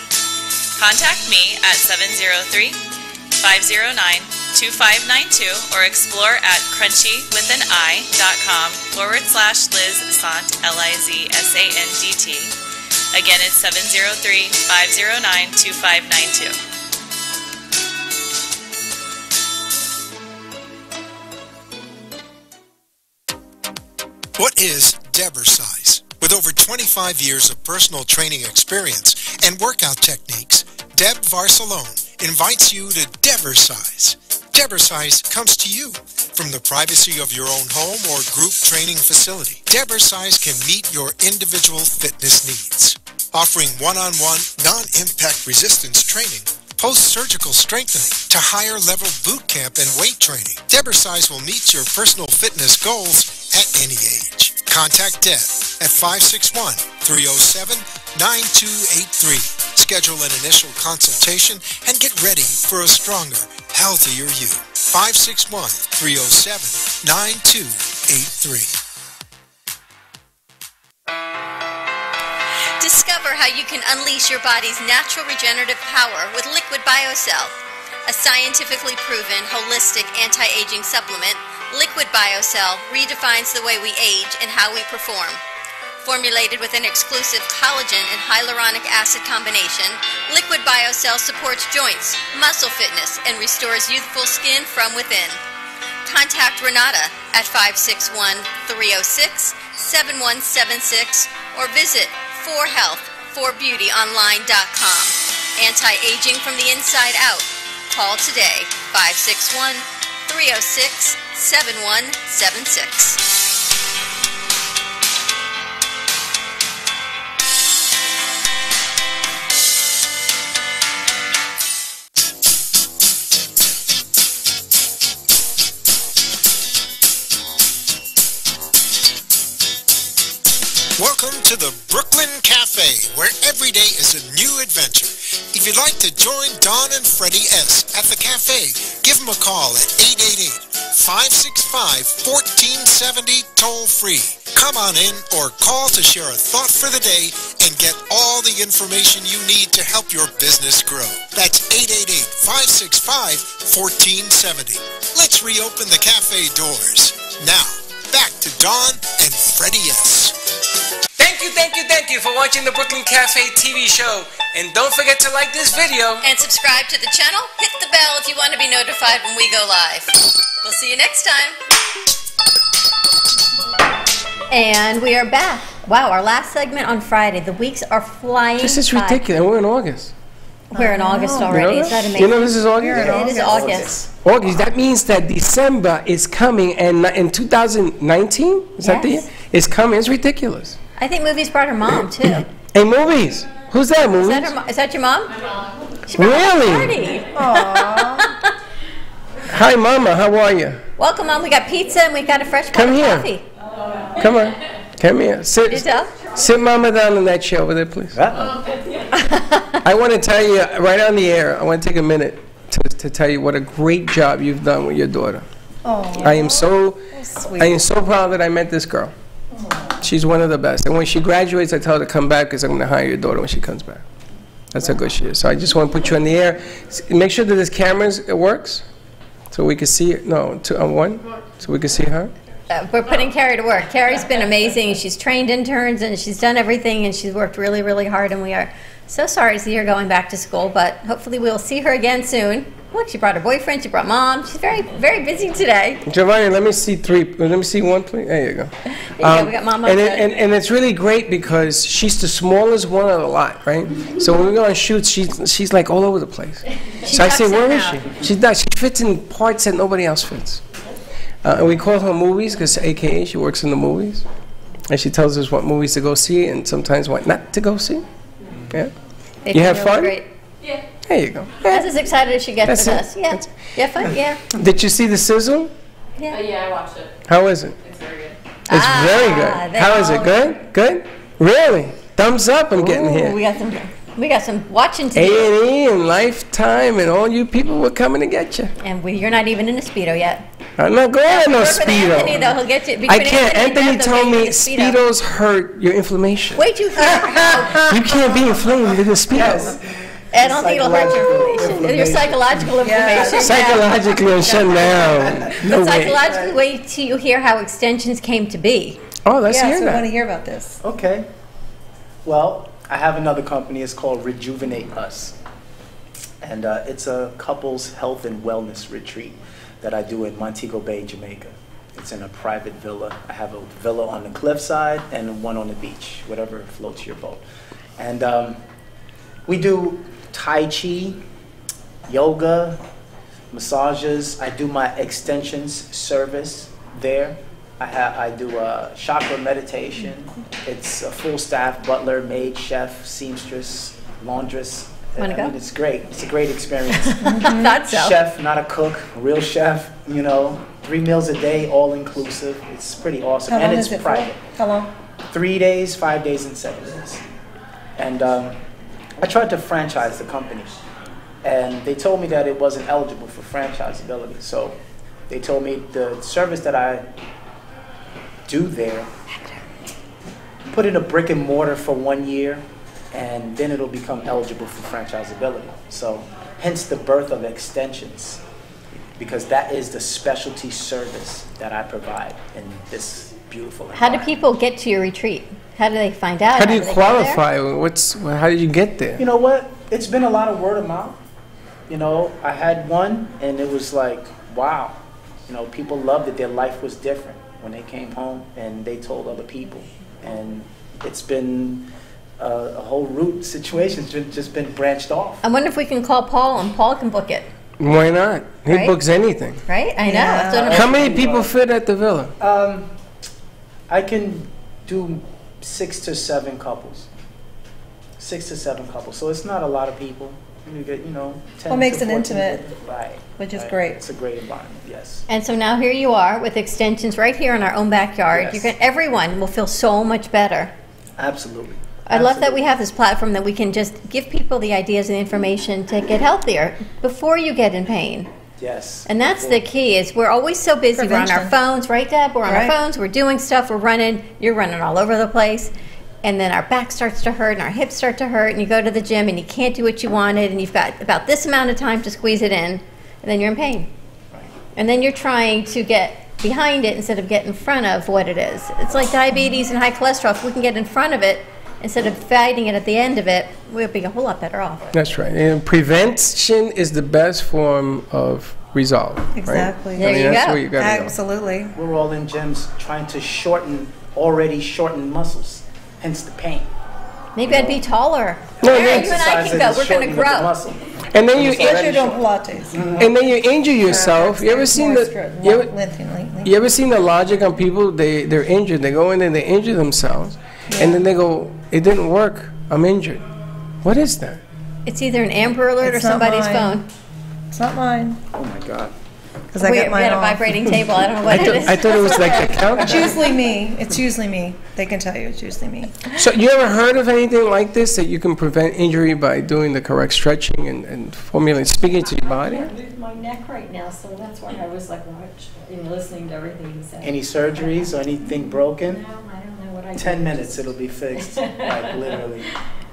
Contact me at 703-509-2592 or explore at crunchywithanI.com/Liz Sant, LIZSANDT. Again, it's 703-509-2592. What is Debersize? With over 25 years of personal training experience and workout techniques, Deb Varsalone invites you to Debersize. Debersize comes to you from the privacy of your own home or group training facility. Debersize can meet your individual fitness needs, offering one-on-one, non-impact resistance training, post-surgical strengthening, to higher-level boot camp and weight training. Debersize will meet your personal fitness goals at any age. Contact Deb at 561-307-9283. Schedule an initial consultation and get ready for a stronger, healthier you. 561-307-9283. Discover how you can unleash your body's natural regenerative power with Liquid BioCell. A scientifically proven, holistic anti-aging supplement, Liquid BioCell redefines the way we age and how we perform. Formulated with an exclusive collagen and hyaluronic acid combination, Liquid BioCell supports joints, muscle fitness, and restores youthful skin from within. Contact Renata at 561-306-7176 or visit 4health4beautyonline.com. Anti-aging from the inside out. Call today, 561-306-7176. Welcome to the Brooklyn Cafe, where every day is a new adventure. If you'd like to join Don and Freddie S. at the cafe, give them a call at 888-565-1470 toll free. Come on in or call to share a thought for the day and get all the information you need to help your business grow. That's 888-565-1470. Let's reopen the cafe doors. Now, back to Dawn and Freddie S. Thank you for watching the Brooklyn Cafe TV show. And don't forget to like this video. And subscribe to the channel. Hit the bell if you want to be notified when we go live. We'll see you next time. And we are back. Wow, our last segment on Friday. The weeks are flying. This is by. ridiculous. We're in August. We're in August already. Is that amazing? You know this is August? It is August. August. That means that December is coming, and in 2019, is that the year? It's coming. It's ridiculous. I think Movies brought her mom, too. Hey, Movies. Who's that, Movies? Is that your mom? She Really? Aww. Hi, Mama. How are you? Welcome, Mom. We got pizza and we got a fresh cup Come of here. coffee. Come on. Come here. Sit Mama down on that chair over there, please. I want to tell you, right on the air, I want to take a minute to tell you what a great job you've done with your daughter. I am so proud that I met this girl. She's one of the best. And when she graduates, I tell her to come back because I'm going to hire your daughter when she comes back. That's how good she is. So I just want to put you on the air. Make sure that this camera works so we can see it. No, on one, so we can see her. We're putting Carrie to work. Carrie's been amazing. She's trained interns and she's done everything and she's worked really, really hard. And we are so sorry to see her going back to school, but hopefully we'll see her again soon. Look, she brought her boyfriend. She brought Mom. She's very, very busy today. Giovanni, let me see one, please. There you go. We got Mom on and it's really great because she's the smallest one of the lot, right? So when we go on shoots, she's like all over the place. So I say, where is she? She does. She fits in parts that nobody else fits. And we call her Movies because AKA she works in the movies. And she tells us what movies to go see and sometimes what not to go see. Yeah. You have fun? Great. Yeah. There you go. That's as excited as she gets with us. Yeah. Yeah, fun? Yeah. Did you see The Sizzle? Yeah. Yeah, I watched it. How is it? It's very good. It's very good. How is it? Good? Good? Really? Thumbs up I'm getting here. We got some watching to do. A&E and Lifetime and all you people were coming to get you. And you're not even in a Speedo yet. I'm not going to no Speedo. Anthony, though, he'll get you. I can't. Anthony told me Speedos hurt your inflammation. Wait, you hear how? You can't be inflamed in a Speedo. Yes. I don't think it'll hurt your inflammation. Your psychological inflammation. Psychologically, I'm shut down. No way. Psychologically, wait till you hear how extensions came to be. Oh, let's hear that. I want to hear about this. Okay. Well, I have another company. It's called Rejuvenate Us. And it's a couples health and wellness retreat that I do in Montego Bay, Jamaica. It's in a private villa. I have a villa on the cliffside and one on the beach, whatever floats your boat. And we do Tai Chi, yoga, massages. I do my extensions service there. I do chakra meditation. It's a full staff, butler, maid, chef, seamstress, laundress. I mean, it's great. It's a great experience. Thought so. Chef, not a cook, real chef, 3 meals a day, all inclusive. It's pretty awesome. How long and is it's it private. For? How long? 3 days, 5 days, and 7 days. And I tried to franchise the company. And they told me that it wasn't eligible for franchisability. So they told me the service that I do there, put in a brick and mortar for 1 year, and then it'll become eligible for franchisability. So hence the birth of extensions, because that is the specialty service that I provide in this beautiful environment. How do people get to your retreat? How do they find out? How do you qualify? How did you get there? You know what? It's been a lot of word of mouth. I had one, and it was like, wow. People loved it. Their life was different when they came home, and they told other people. And it's been a whole root situation. It's just been branched off. I wonder if we can call Paul, and Paul can book it. Why not? He books anything. Right? I know. Yeah. How many people fit at the villa? I can do 6 to 7 couples. 6 to 7 couples. So it's not a lot of people. You get, 10 what makes it 14 intimate? people. Right. Which is great. It's a great environment, yes. And so now here you are with extensions right here in our own backyard. Yes. Everyone will feel so much better. Absolutely. I love that we have this platform that we can just give people the ideas and the information to get healthier before you get in pain. Yes. And that's the key, is we're always so busy. We're on our Prevention. phones, right, Deb? We're on Right. our phones, we're doing stuff, we're running, you're running all over the place. And then our back starts to hurt and our hips start to hurt and you go to the gym and you can't do what you wanted and you've got about this amount of time to squeeze it in and then you're in pain. And then you're trying to get behind it instead of get in front of what it is. It's like diabetes and high cholesterol. If we can get in front of it instead of fighting it at the end of it, we'll be a whole lot better off. That's right. And prevention is the best form of resolve. Exactly. Right? There you that's go. where you gotta Absolutely. We're all in gyms trying to shorten already shortened muscles, hence the pain. Maybe I'd be taller. No, Aaron, you and I Exercise can go. is We're going to shortening of the grow. muscle. go. And then you Unless you're doing Pilates. and then you injure yourself. You ever seen the you ever seen the logic on people? They're injured. They go in and they injure themselves, and then they go, "It didn't work. I'm injured." What is that? It's either an Amber Alert or It's not somebody's mine. phone. It's not mine. Oh my God. Because I We got mine had a off. vibrating table. I don't know what it is. I thought it was like the It's countdown. usually me. It's usually me. They can tell you it's usually me. So you ever heard of anything like this, that you can prevent injury by doing the correct stretching and formulating, speaking to your body? I can't move my neck right now, so that's why I was like watching, listening to everything you said. Any surgeries or anything broken? No, I don't know what I 10 did. minutes, it'll be fixed. Like literally.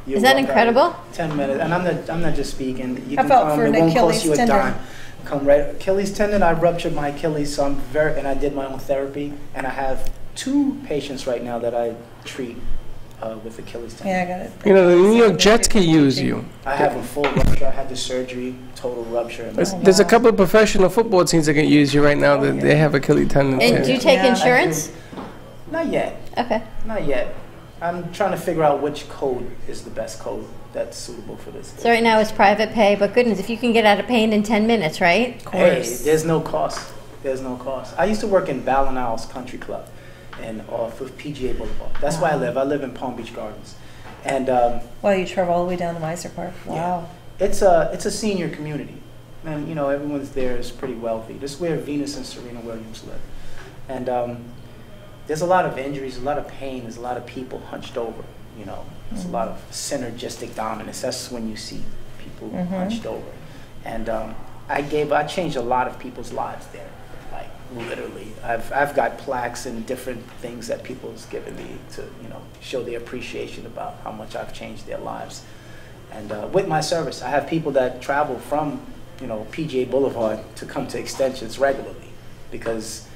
You Is that walk out, incredible? 10 minutes, and I'm not just speaking. You I can felt come. for It an won't Achilles cost you a tendon. dime. Come right. Achilles tendon. I ruptured my Achilles, so and I did my own therapy, and I have 2 patients right now that I treat with Achilles tendon. Yeah, I got it. You know, the New York Jets can use you. I have a full rupture. I had the surgery, total rupture. There's a couple of professional football teams that can use you right now that they have Achilles tendon. And do you take Yeah, I insurance? Not yet. Okay. Not yet. I'm trying to figure out which code is the best code that's suitable for this. So right now it's private pay, but goodness, if you can get out of pain in 10 minutes, right? Hey, there's no cost. There's no cost. I used to work in Ballinals Country Club and off of PGA Boulevard. That's where I live. I live in Palm Beach Gardens. And Well, you travel all the way down to Weiser Park. Wow. it's a senior community. And, you know, everyone's there is pretty wealthy. This is where Venus and Serena Williams live. And there's a lot of injuries, a lot of pain. There's a lot of people hunched over, you know. There's a lot of synergistic dominance. That's when you see people hunched over. And I changed a lot of people's lives there, like literally. I've got plaques and different things that people's given me to, you know, show their appreciation about how much I've changed their lives. And with my service, I have people that travel from, you know, PGA Boulevard to come to extensions regularly because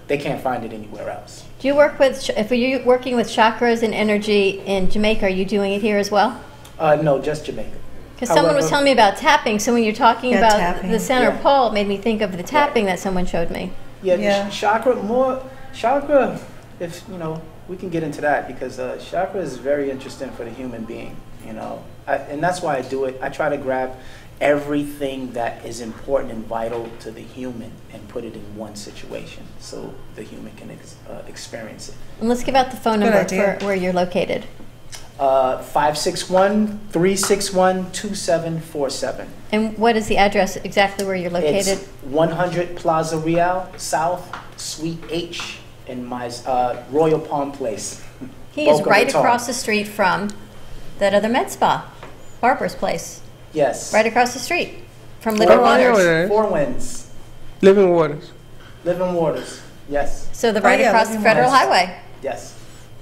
they can't find it anywhere else. Do you work with, if you're working with chakras and energy in Jamaica, are you doing it here as well? No, just Jamaica. Because someone was telling me about tapping, so when you're talking Yeah, about tapping. the center Yeah. pole, it made me think of the tapping that someone showed me. Yeah, chakra, if, you know, we can get into that because chakra is very interesting for the human being, you know. And that's why I do it. I try to grab everything that is important and vital to the human and put it in one situation so the human can experience it. And let's give out the phone Good number idea. for where you're located. 561-361-2747. And what is the address exactly where you're located? It's 100 Plaza Real South, Suite H, in my Royal Palm Place. He is Boca right Raton. across the street from that other med spa, Barbara's place. Yes. Right across the street from Living Waters. Four Winds. Living Waters. Living Waters. Yes. So the right yeah, across Living Federal Waters. Highway. Yes.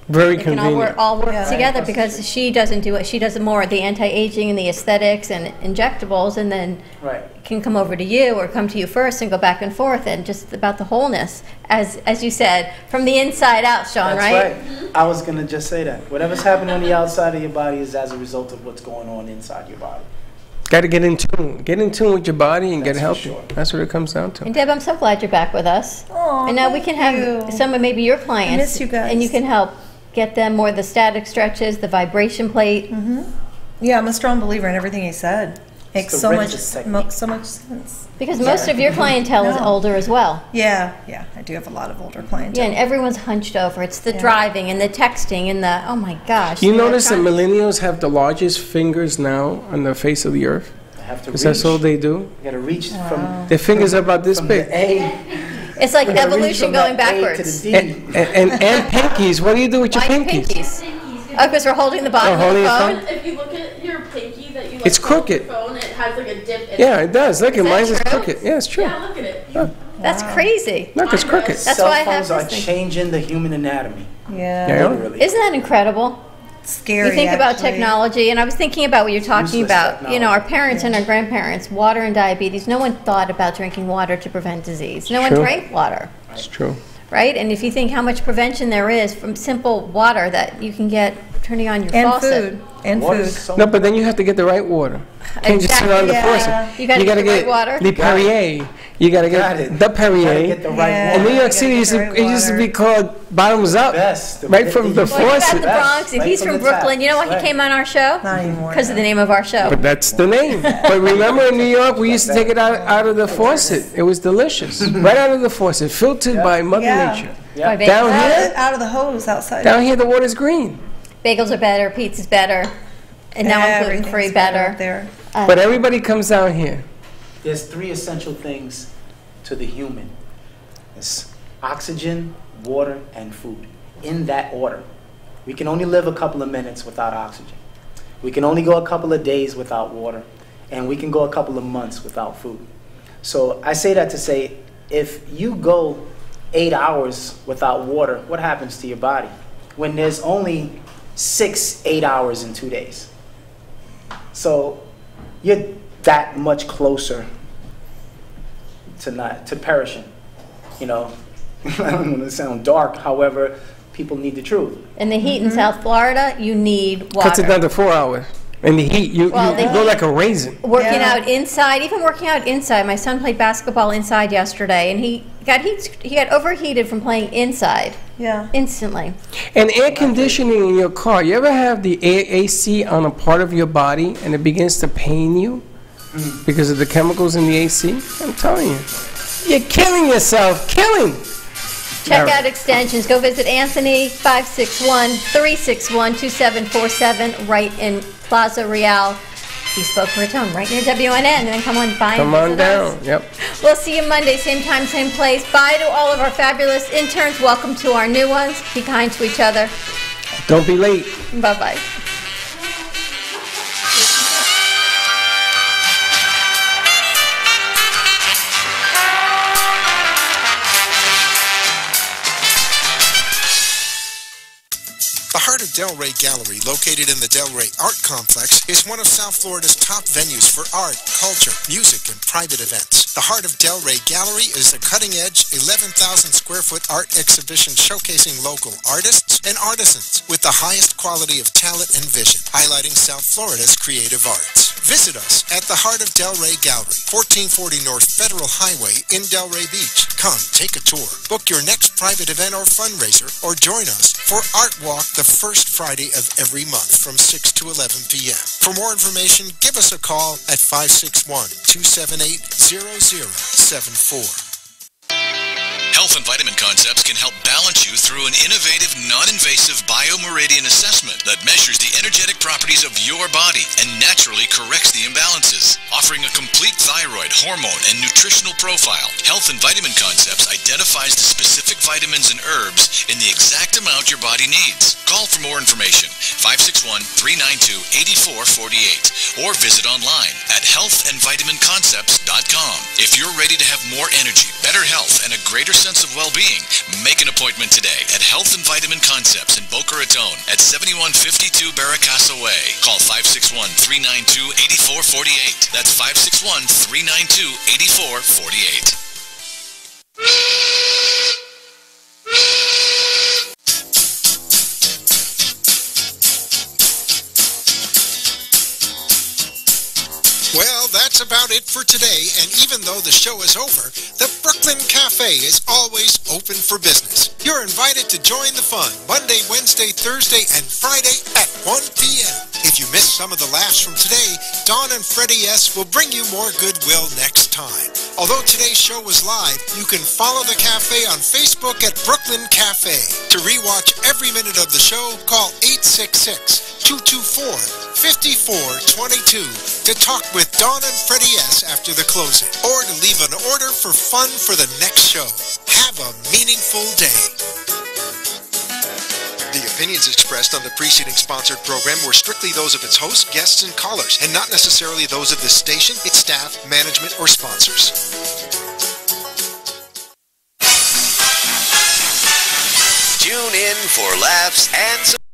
Very They can convenient. all work Yeah. together Right. because she doesn't do it. She does more of the anti-aging and the aesthetics and injectables, and then Right. can come over to you or come to you first and go back and forth, and just about the wholeness, as you said, from the inside out, Sean. That's right? I was gonna just say that. Whatever's happening on the outside of your body is as a result of what's going on inside your body. Got to get in tune. Get in tune with your body and get That's for healthy. sure. That's what it comes down to. And Deb, I'm so glad you're back with us. Aw, and now we can have thank you. some of maybe your clients. miss you guys. And you can help get them more of the static stretches, the vibration plate. Yeah, I'm a strong believer in everything he said. Makes the so much, Richter technique. so much sense. Because most of your clientele is No. older as well. Yeah, I do have a lot of older clients. Yeah, and everyone's hunched over. It's the driving and the texting and the, oh my gosh. You the notice that electronics. millennials have the largest fingers now on the face of the earth? I have to Because reach. that's all they do. You gotta reach from Their fingers are about this from big. the A. It's like we gotta reach evolution from going that A backwards. to the D. And pinkies. What do you do with your Why pinkies? pinkies? Oh, because we're holding the bottom Oh, holding of the the phone? phone? If you look at your pinky that you It's hold crooked. your phone, it has has like a dip in Yeah, it does. Look, mine's is true? crooked. Yeah, it's true. Yeah, look at it. That's crazy. Look, it's crooked. That's Cell why I have phones are this thing. changing the human anatomy. Yeah. Literally. Isn't that incredible? Scary. You think about actually. technology, and I was thinking about what you're talking Useless about. You know, our technology. parents and our grandparents, water and diabetes. No one thought about drinking water to prevent disease. No one True. drank water, It's true. right? And if you think how much prevention there is from simple water that you can get turning on your And faucet. food. And Water's food. so No, but then you have to get the right water. Can't just turn on the Exactly, faucet. yeah. You gotta get the right water. Le Perrier. You gotta Got get it. the Gotta Perrier. get the right Yeah. In New water. York City, it used to be called bottoms up, Best. right from the Well, you got faucet. the Bronx, and Right he's from from the tap. Brooklyn. You know why he Right. came on our show? Not anymore. Because of the name of our show. But that's the name. But remember in New York, we used to take it out of the faucet. It was delicious. Right out of the faucet, filtered by Mother Yeah. Nature. By bagels. Down here, Out of the hose outside. down here, the water's green. Bagels are better, pizza's better, and now I'm gluten-free Everything's better. there. But everybody comes down here. There's 3 essential things to the human. It's oxygen, water, and food. In that order. We can only live a couple of minutes without oxygen. We can only go a couple of days without water. And we can go a couple of months without food. So I say that to say, if you go 8 hours without water, what happens to your body? When there's only 6-8 hours in 2 days. So you're that much closer to perishing. You know, I don't want to sound dark, however, people need the truth. In the heat in South Florida, you need water. Cuts it down to 4 hours. In the heat, you Well, the go heat- like a raisin. Working Yeah. out inside, even working out inside. My son played basketball inside yesterday, and he got overheated from playing inside Yeah. instantly. And air conditioning in your car. You ever have the AC on a part of your body and it begins to pain you because of the chemicals in the AC? I'm telling you. You're killing yourself. Killing. Check Yeah. out extensions. Go visit Anthony, 561-361-2747, right in Plaza Real, East Boca Raton, right near WNN. And then come on by Come and on visit us. down. Yep. We'll see you Monday, same time, same place. Bye to all of our fabulous interns. Welcome to our new ones. Be kind to each other. Don't be late. Bye-bye. The Heart of Delray Gallery, located in the Delray Art Complex, is one of South Florida's top venues for art, culture, music, and private events. The Heart of Delray Gallery is a cutting-edge, 11,000 square foot art exhibition showcasing local artists and artisans with the highest quality of talent and vision, highlighting South Florida's creative arts. Visit us at the Heart of Delray Gallery, 1440 North Federal Highway in Delray Beach. Come, take a tour, book your next private event or fundraiser, or join us for Art Walk the first Friday of every month from 6 to 11 p.m. For more information, give us a call at 561-278-0074. Health and Vitamin Concepts can help balance you through an innovative, non-invasive biomeridian assessment that measures the energetic properties of your body and naturally corrects the imbalances. Offering a complete thyroid, hormone, and nutritional profile, Health and Vitamin Concepts identifies the specific vitamins and herbs in the exact amount your body needs. Call for more information, 561-392-8448, or visit online at healthandvitaminconcepts.com. If you're ready to have more energy, better health, and a greater sense of well-being, make an appointment today at Health and Vitamin Concepts in Boca Raton at 7152 Barracasa Way. Call 561-392-8448. That's 561-392-8448. Well, that's about it for today, and even though the show is over, the Brooklyn Cafe is always open for business. You're invited to join the fun Monday, Wednesday, Thursday, and Friday at 1 p.m. If you missed some of the laughs from today, Dawn and Freddie S. will bring you more goodwill next time. Although today's show was live, you can follow the cafe on Facebook at Brooklyn Cafe. To rewatch every minute of the show, call 866-224-5422 to talk with Dawn and Freddie S. after the closing, or to leave an order for fun for the next show. Have a meaningful day. opinions expressed on the preceding sponsored program were strictly those of its host, guests, and callers, and not necessarily those of this station, its staff, management, or sponsors. Tune in for laughs and